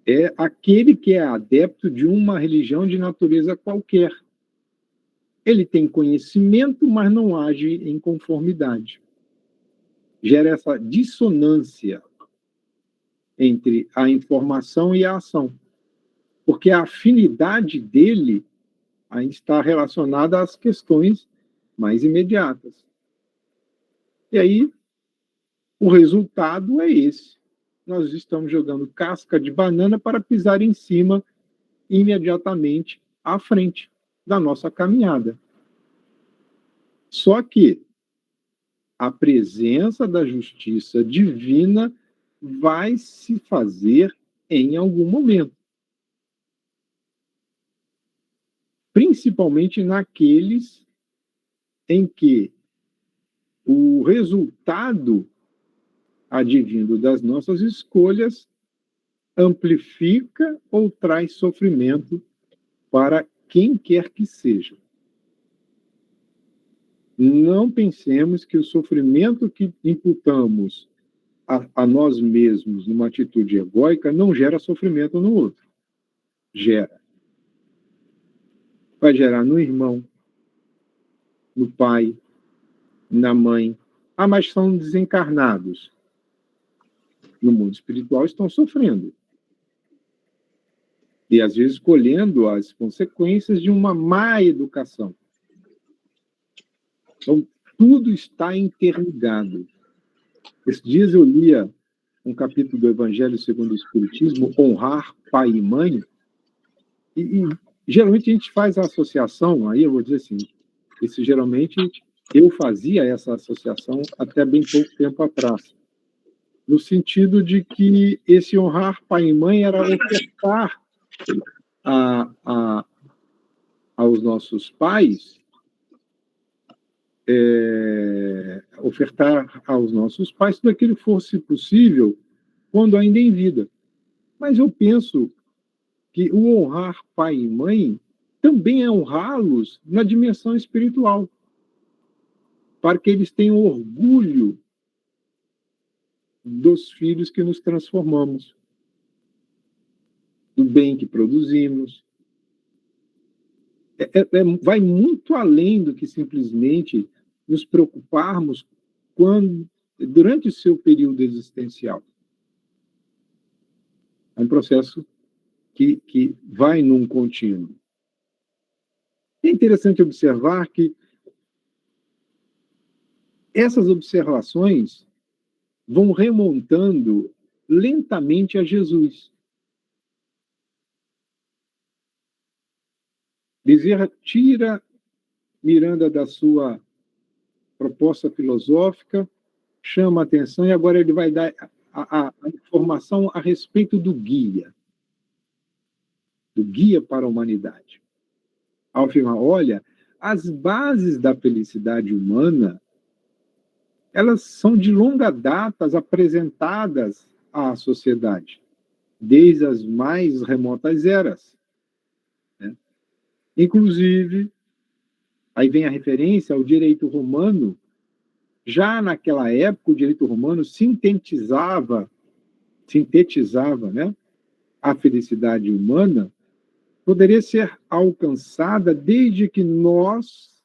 [SPEAKER 2] é aquele que é adepto de uma religião de natureza qualquer. Ele tem conhecimento, mas não age em conformidade. Gera essa dissonância entre a informação e a ação. Porque a afinidade dele ainda está relacionada às questões mais imediatas. E aí, o resultado é esse. Nós estamos jogando casca de banana para pisar em cima imediatamente à frente da nossa caminhada. Só que a presença da justiça divina vai se fazer em algum momento. Principalmente naqueles em que o resultado advindo das nossas escolhas amplifica ou traz sofrimento para quem quer que seja. Não pensemos que o sofrimento que imputamos a nós mesmos numa atitude egóica não gera sofrimento no outro. Gera. Vai gerar no irmão, no pai, na mãe. Mas são desencarnados. No mundo espiritual estão sofrendo. E, às vezes, colhendo as consequências de uma má educação. Então, tudo está interligado. Esses dias eu lia um capítulo do Evangelho segundo o Espiritismo, honrar pai e mãe, e geralmente a gente faz a associação, aí eu vou dizer assim, geralmente eu fazia essa associação até bem pouco tempo atrás, no sentido de que esse honrar pai e mãe era ofertar aos nossos pais, tudo aquilo que fosse possível quando ainda em vida. Mas eu penso que o honrar pai e mãe também é honrá-los na dimensão espiritual, para que eles tenham orgulho dos filhos que nos transformamos, do bem que produzimos. Vai muito além do que simplesmente nos preocuparmos durante o seu período existencial. É um processo que vai num contínuo. É interessante observar que essas observações vão remontando lentamente a Jesus. Bezerra tira Miranda da sua proposta filosófica, chama a atenção e agora ele vai dar a informação a respeito do guia para a humanidade. Ao afirmar, olha, as bases da felicidade humana, elas são de longa data apresentadas à sociedade, desde as mais remotas eras. Né? Inclusive, aí vem a referência ao direito romano. Já naquela época, o direito romano sintetizava sintetizava, né, a felicidade humana, poderia ser alcançada desde que nós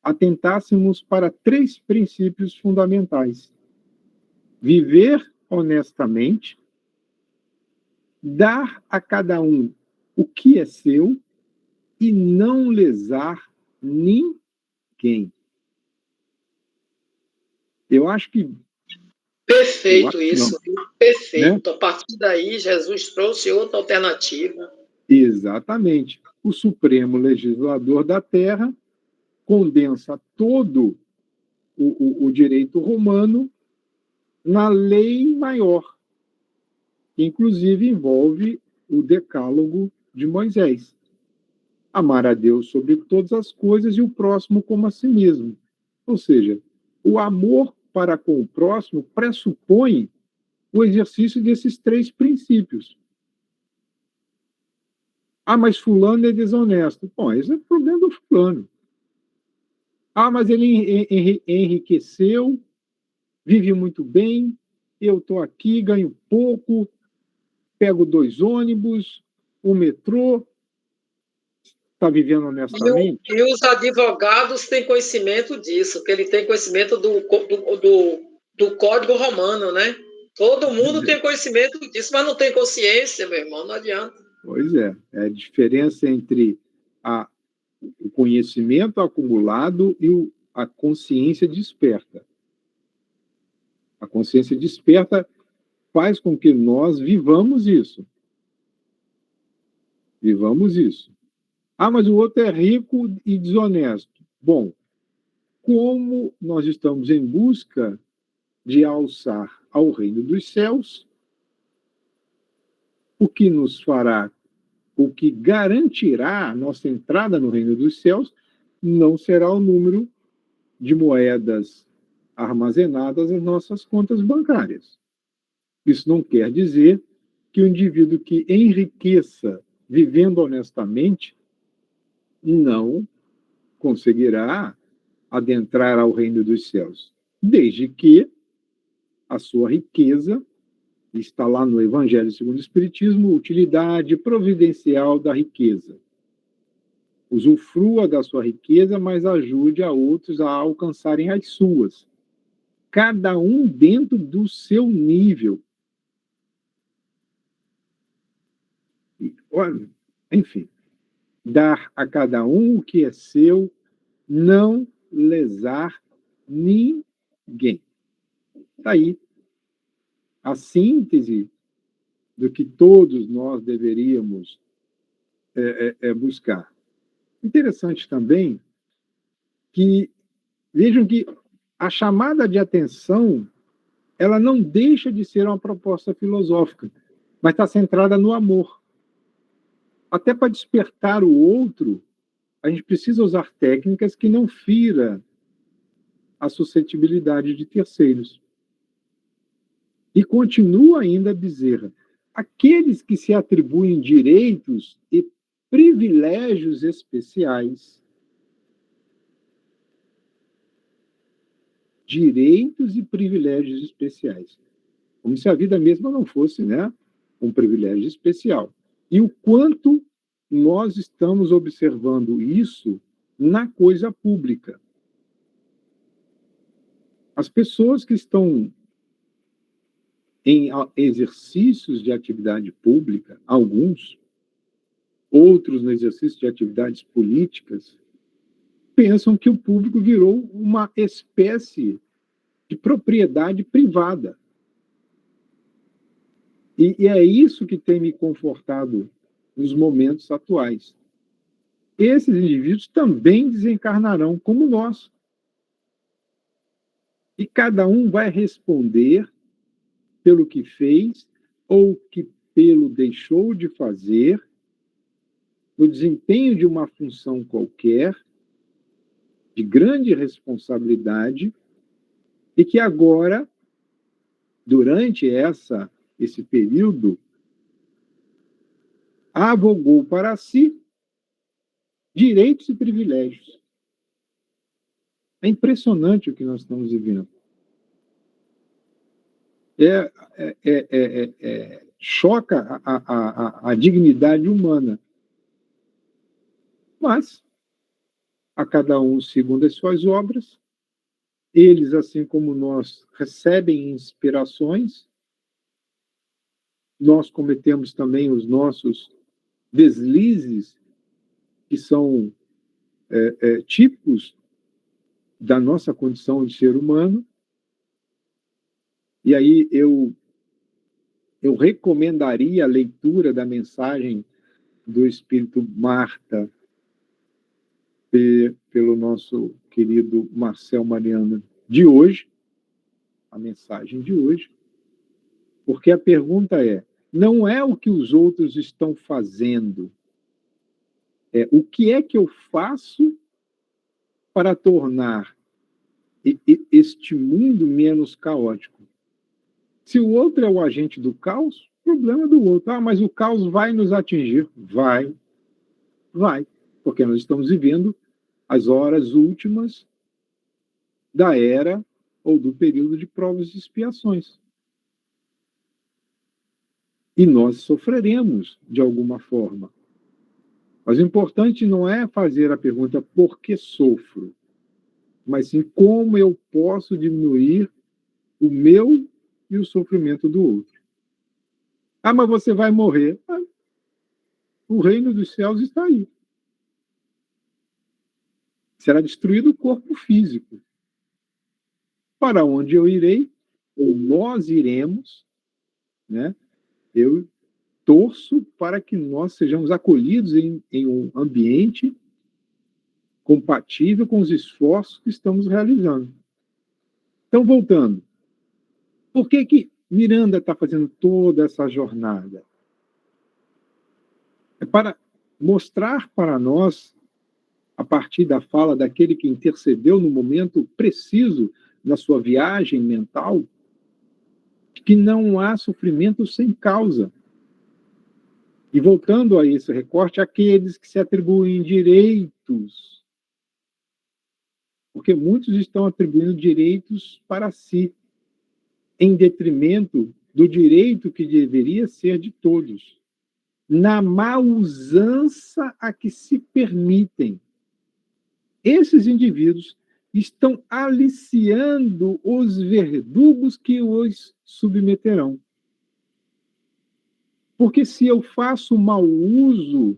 [SPEAKER 2] atentássemos para 3 princípios fundamentais: viver honestamente, dar a cada um o que é seu e não lesar ninguém. Eu acho que
[SPEAKER 3] Perfeito isso,
[SPEAKER 2] não, né?
[SPEAKER 3] perfeito. A partir daí, Jesus trouxe outra alternativa.
[SPEAKER 2] Exatamente. O Supremo Legislador da Terra condensa todo o direito romano na lei maior, que inclusive envolve o Decálogo de Moisés. Amar a Deus sobre todas as coisas e o próximo como a si mesmo. Ou seja, o amor para com o próximo pressupõe o exercício desses 3 princípios. Ah, mas fulano é desonesto. Bom, esse é o problema do fulano. Ah, mas ele enriqueceu, vive muito bem, eu estou aqui, ganho pouco, pego 2 ônibus, o metrô, está vivendo honestamente?
[SPEAKER 3] E os advogados têm conhecimento disso, que ele tem conhecimento do Código Romano, né? Todo mundo tem conhecimento disso, mas não tem consciência, meu irmão, não adianta.
[SPEAKER 2] Pois é, é a diferença entre o conhecimento acumulado e a consciência desperta. A consciência desperta faz com que nós vivamos isso. Vivamos isso. Ah, mas o outro é rico e desonesto. Bom, como nós estamos em busca de alçar ao reino dos céus, o que nos fará, o que garantirá a nossa entrada no reino dos céus, não será o número de moedas armazenadas em nossas contas bancárias. Isso não quer dizer que o indivíduo que enriqueça vivendo honestamente não conseguirá adentrar ao reino dos céus, desde que a sua riqueza, está lá no Evangelho segundo o Espiritismo, utilidade providencial da riqueza. Usufrua da sua riqueza, mas ajude a outros a alcançarem as suas. Cada um dentro do seu nível. Olha, enfim, dar a cada um o que é seu, não lesar ninguém. Está aí a síntese do que todos nós deveríamos buscar. Interessante também que vejam que a chamada de atenção ela não deixa de ser uma proposta filosófica, mas está centrada no amor. Até para despertar o outro, a gente precisa usar técnicas que não fira a suscetibilidade de terceiros. E continua ainda Bezerra, aqueles que se atribuem direitos e privilégios especiais, como se a vida mesma não fosse, né, um privilégio especial. E o quanto nós estamos observando isso na coisa pública. As pessoas que estão em exercícios de atividade pública, alguns, outros no exercício de atividades políticas, pensam que o público virou uma espécie de propriedade privada. E é isso que tem me confortado nos momentos atuais. Esses indivíduos também desencarnarão como nós. E cada um vai responder pelo que fez ou que pelo deixou de fazer, no desempenho de uma função qualquer, de grande responsabilidade, e que agora, durante esse período, avogou para si direitos e privilégios. É impressionante o que nós estamos vivendo. choca a dignidade humana. Mas, a cada um segundo as suas obras, eles, assim como nós, recebem inspirações, nós cometemos também os nossos deslizes, que são típicos da nossa condição de ser humano. E aí eu recomendaria a leitura da mensagem do Espírito Marta pelo nosso querido Marcel Mariano de hoje, a mensagem de hoje, porque a pergunta não é o que os outros estão fazendo, é o que é que eu faço para tornar este mundo menos caótico. Se o outro é o agente do caos, problema do outro. Mas o caos vai nos atingir. Vai. Porque nós estamos vivendo as horas últimas da era ou do período de provas e expiações. E nós sofreremos de alguma forma. Mas o importante não é fazer a pergunta por que sofro, mas sim como eu posso diminuir o meu e o sofrimento do outro. Mas você vai morrer. O reino dos céus está aí. Será destruído o corpo físico. Para onde eu irei, ou nós iremos, né? Eu torço para que nós sejamos acolhidos em um ambiente compatível com os esforços que estamos realizando. Então, voltando. Por que Miranda está fazendo toda essa jornada? É para mostrar para nós, a partir da fala daquele que intercedeu no momento preciso na sua viagem mental, que não há sofrimento sem causa. E voltando a esse recorte, aqueles que se atribuem direitos, porque muitos estão atribuindo direitos para si, em detrimento do direito que deveria ser de todos, na má usança a que se permitem. Esses indivíduos estão aliciando os verdugos que os submeterão. Porque se eu faço mau uso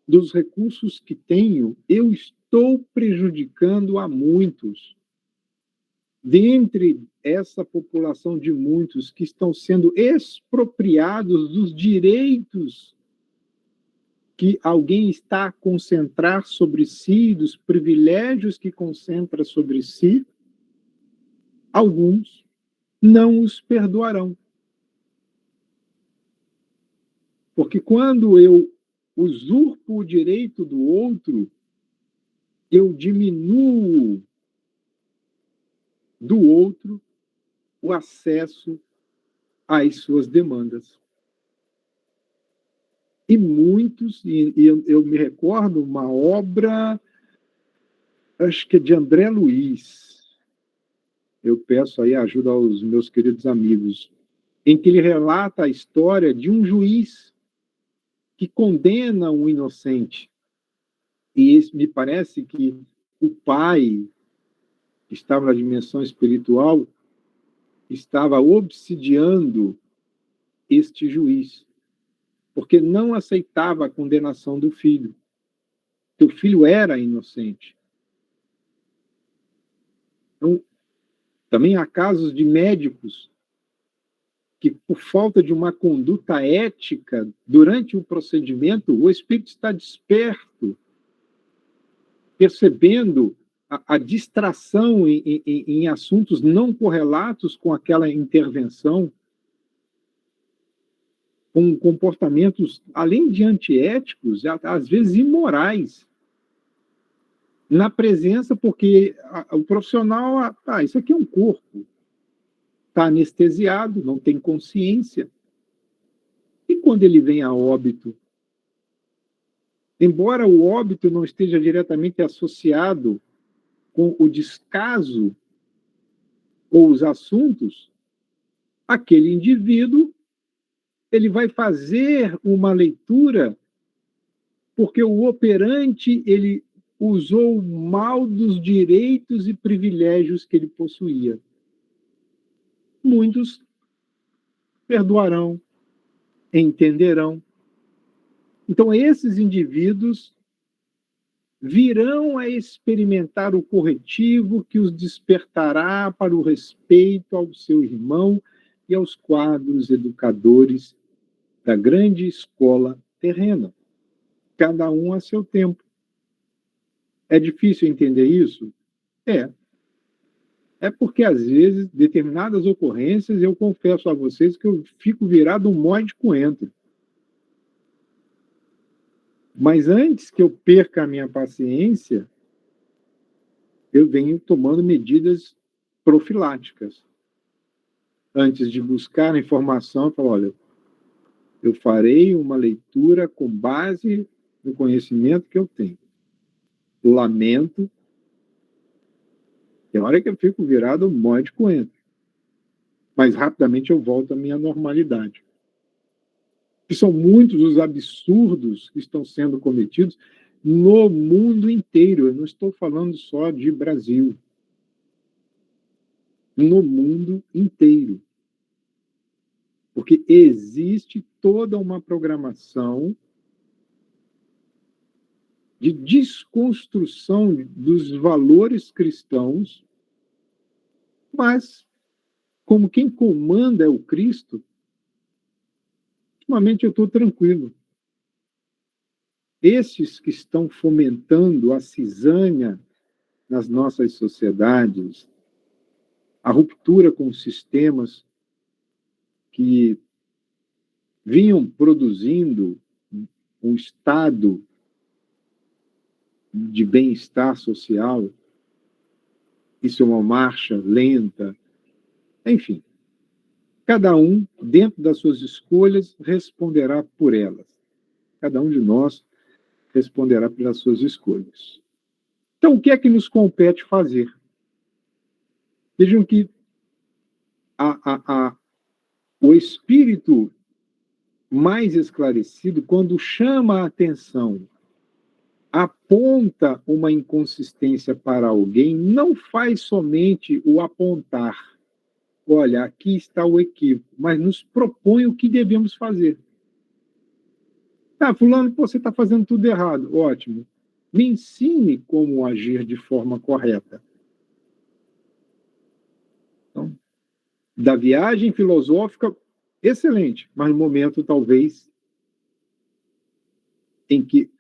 [SPEAKER 2] dos recursos que tenho, eu estou prejudicando a muitos. Dentre essa população de muitos que estão sendo expropriados dos direitos que alguém está a concentrar sobre si, dos privilégios que concentra sobre si, alguns não os perdoarão. Porque quando eu usurpo o direito do outro, eu diminuo do outro o acesso às suas demandas. E muitos, eu me recordo uma obra, acho que é de André Luiz, eu peço aí ajuda aos meus queridos amigos, em que ele relata a história de um juiz que condena um inocente. E esse, me parece que o pai, que estava na dimensão espiritual, estava obsidiando este juiz, porque não aceitava a condenação do filho. O filho era inocente. Então, também há casos de médicos que, por falta de uma conduta ética, durante o procedimento, o espírito está desperto, percebendo a distração em assuntos não correlatos com aquela intervenção, com comportamentos, além de antiéticos, às vezes imorais, na presença, porque o profissional, isso aqui é um corpo, está anestesiado, não tem consciência. E quando ele vem a óbito? Embora o óbito não esteja diretamente associado com o descaso ou os assuntos, aquele indivíduo ele vai fazer uma leitura porque o operante ele usou mal dos direitos e privilégios que ele possuía. Muitos perdoarão, entenderão. Então, esses indivíduos virão a experimentar o corretivo que os despertará para o respeito ao seu irmão e aos quadros educadores da grande escola terrena, cada um a seu tempo. É difícil entender isso? É porque, às vezes, determinadas ocorrências, eu confesso a vocês que eu fico virado um molho de coentro. Mas antes que eu perca a minha paciência, eu venho tomando medidas profiláticas. Antes de buscar a informação, eu falo, olha, eu farei uma leitura com base no conhecimento que eu tenho. Lamento. Tem hora que eu fico virado um molho de coentro. Mas rapidamente eu volto à minha normalidade. E são muitos os absurdos que estão sendo cometidos no mundo inteiro. Eu não estou falando só de Brasil. No mundo inteiro. Porque existe toda uma programação de desconstrução dos valores cristãos, mas, como quem comanda é o Cristo, ultimamente eu estou tranquilo. Esses que estão fomentando a cisânia nas nossas sociedades, a ruptura com os sistemas que vinham produzindo um estado de bem-estar social, isso é uma marcha lenta, enfim. Cada um, dentro das suas escolhas, responderá por elas. Cada um de nós responderá pelas suas escolhas. Então, o que é que nos compete fazer? Vejam que o espírito mais esclarecido, quando chama a atenção, aponta uma inconsistência para alguém, não faz somente o apontar. Olha, aqui está o equívoco, mas nos propõe o que devemos fazer. Fulano, você está fazendo tudo errado. Ótimo. Me ensine como agir de forma correta. Então, da viagem filosófica, excelente, mas no momento, talvez, em que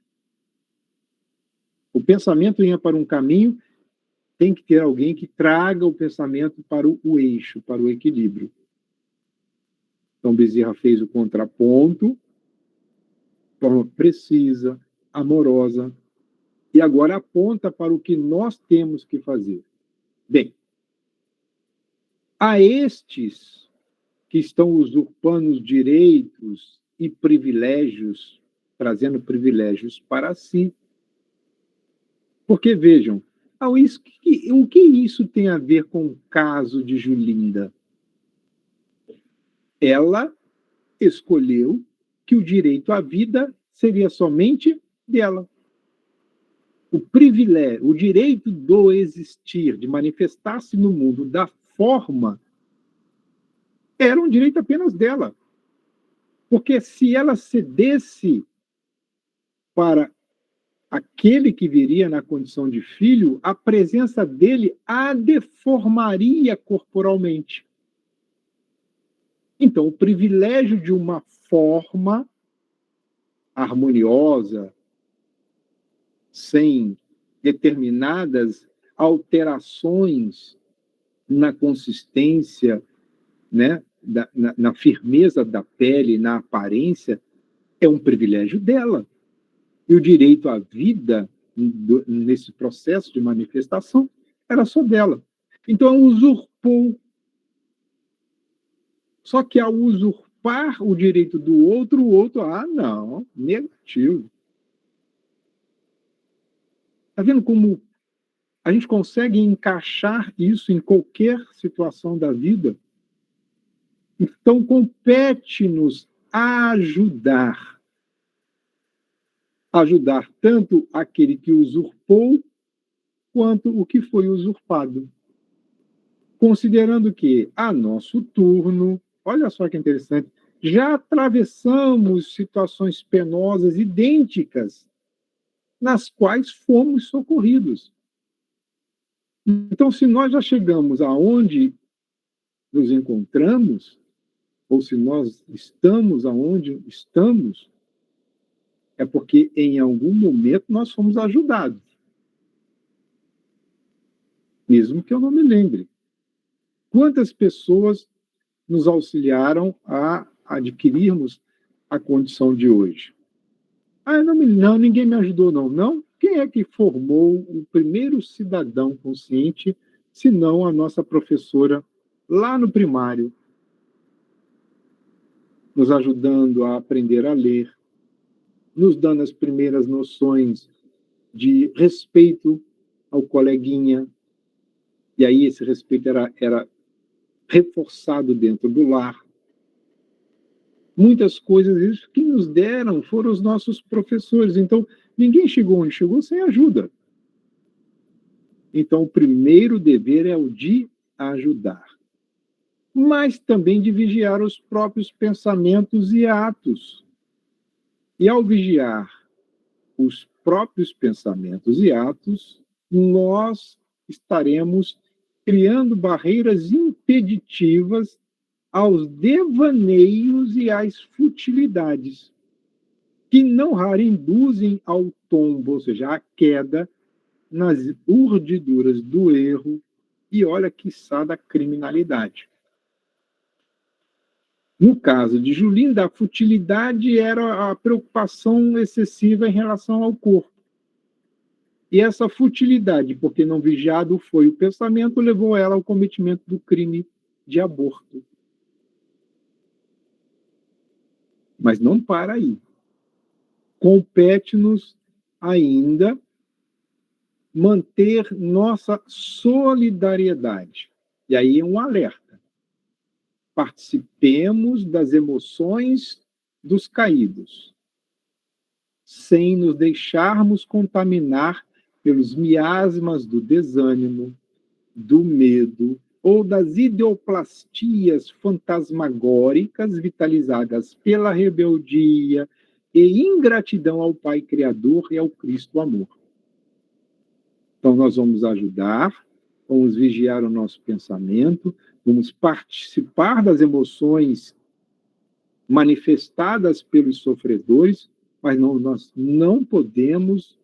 [SPEAKER 2] o pensamento ia para um caminho, tem que ter alguém que traga o pensamento para o eixo, para o equilíbrio. Então, Bezerra fez o contraponto, de forma precisa, amorosa, e agora aponta para o que nós temos que fazer. Bem, a estes que estão usurpando os direitos e privilégios, trazendo privilégios para si, porque, vejam, o que isso tem a ver com o caso de Julinda? Ela escolheu que o direito à vida seria somente dela. O privilégio, o direito do existir, de manifestar-se no mundo da forma, era um direito apenas dela. Porque se ela cedesse para aquele que viria na condição de filho, a presença dele a deformaria corporalmente. Então, o privilégio de uma forma harmoniosa, sem determinadas alterações na consistência, né, na firmeza da pele, na aparência, é um privilégio dela. E o direito à vida, nesse processo de manifestação, era só dela. Então, usurpou. Só que ao usurpar o direito do outro, o outro, não, negativo. Está vendo como a gente consegue encaixar isso em qualquer situação da vida? Então, compete-nos ajudar. Ajudar tanto aquele que usurpou, quanto o que foi usurpado. Considerando que, a nosso turno, olha só que interessante, já atravessamos situações penosas idênticas, nas quais fomos socorridos. Então, se nós já chegamos aonde nos encontramos, ou se nós estamos aonde estamos, é porque em algum momento nós fomos ajudados. Mesmo que eu não me lembre. Quantas pessoas nos auxiliaram a adquirirmos a condição de hoje? Não, ninguém me ajudou, não. Não? Quem é que formou o primeiro cidadão consciente, se não a nossa professora lá no primário, nos ajudando a aprender a ler, nos dando as primeiras noções de respeito ao coleguinha, e aí esse respeito era reforçado dentro do lar. Muitas coisas isso que nos deram foram os nossos professores. Então, ninguém chegou onde chegou sem ajuda. Então, o primeiro dever é o de ajudar, mas também de vigiar os próprios pensamentos e atos. E ao vigiar os próprios pensamentos e atos, nós estaremos criando barreiras impeditivas aos devaneios e às futilidades, que não raro induzem ao tombo, ou seja, à queda, nas urdiduras do erro e, olha, quiçá, da criminalidade. No caso de Julinda, a futilidade era a preocupação excessiva em relação ao corpo. E essa futilidade, porque não vigiado foi o pensamento, levou ela ao cometimento do crime de aborto. Mas não para aí. Compete-nos ainda manter nossa solidariedade. E aí é um alerta. Participemos das emoções dos caídos, sem nos deixarmos contaminar pelos miasmas do desânimo, do medo ou das ideoplastias fantasmagóricas vitalizadas pela rebeldia e ingratidão ao Pai Criador e ao Cristo Amor. Então, nós vamos ajudar, vamos vigiar o nosso pensamento, vamos participar das emoções manifestadas pelos sofredores, mas nós não podemos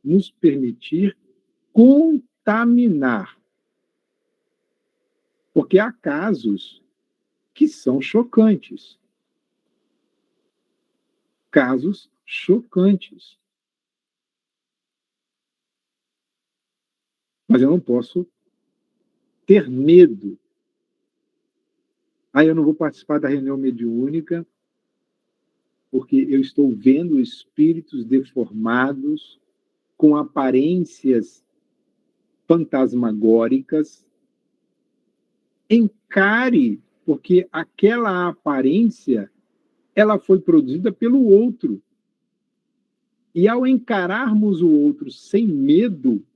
[SPEAKER 2] nos permitir contaminar. Porque há casos que são chocantes. Casos chocantes. Mas eu não posso ter medo. Eu não vou participar da reunião mediúnica, porque eu estou vendo espíritos deformados, com aparências fantasmagóricas. Encare, porque aquela aparência, ela foi produzida pelo outro. E ao encararmos o outro sem medo,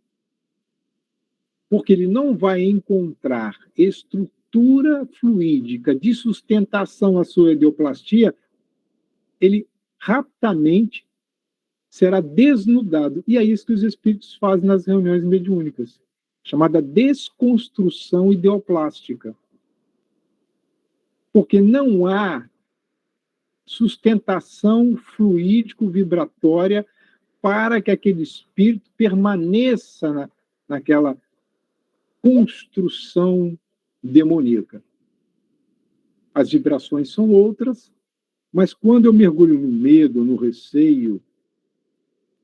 [SPEAKER 2] porque ele não vai encontrar estrutura fluídica de sustentação à sua ideoplastia, ele rapidamente será desnudado. E é isso que os espíritos fazem nas reuniões mediúnicas, chamada desconstrução ideoplástica. Porque não há sustentação fluídico-vibratória para que aquele espírito permaneça naquela construção demoníaca. As vibrações são outras, mas quando eu mergulho no medo, no receio,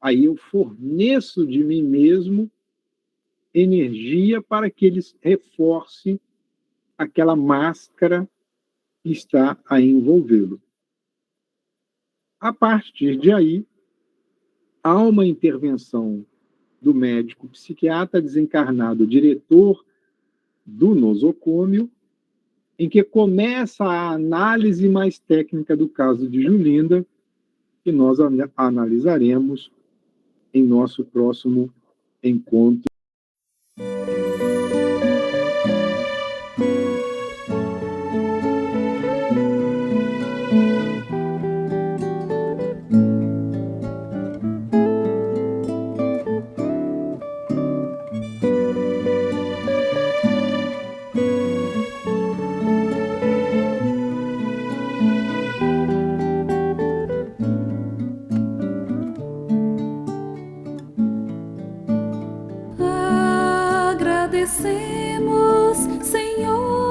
[SPEAKER 2] aí eu forneço de mim mesmo energia para que eles reforcem aquela máscara que está a envolvê-lo. A partir de aí, há uma intervenção do médico psiquiatra desencarnado, diretor do nosocômio, em que começa a análise mais técnica do caso de Julinda, que nós analisaremos em nosso próximo encontro.
[SPEAKER 1] Agradecemos, Senhor.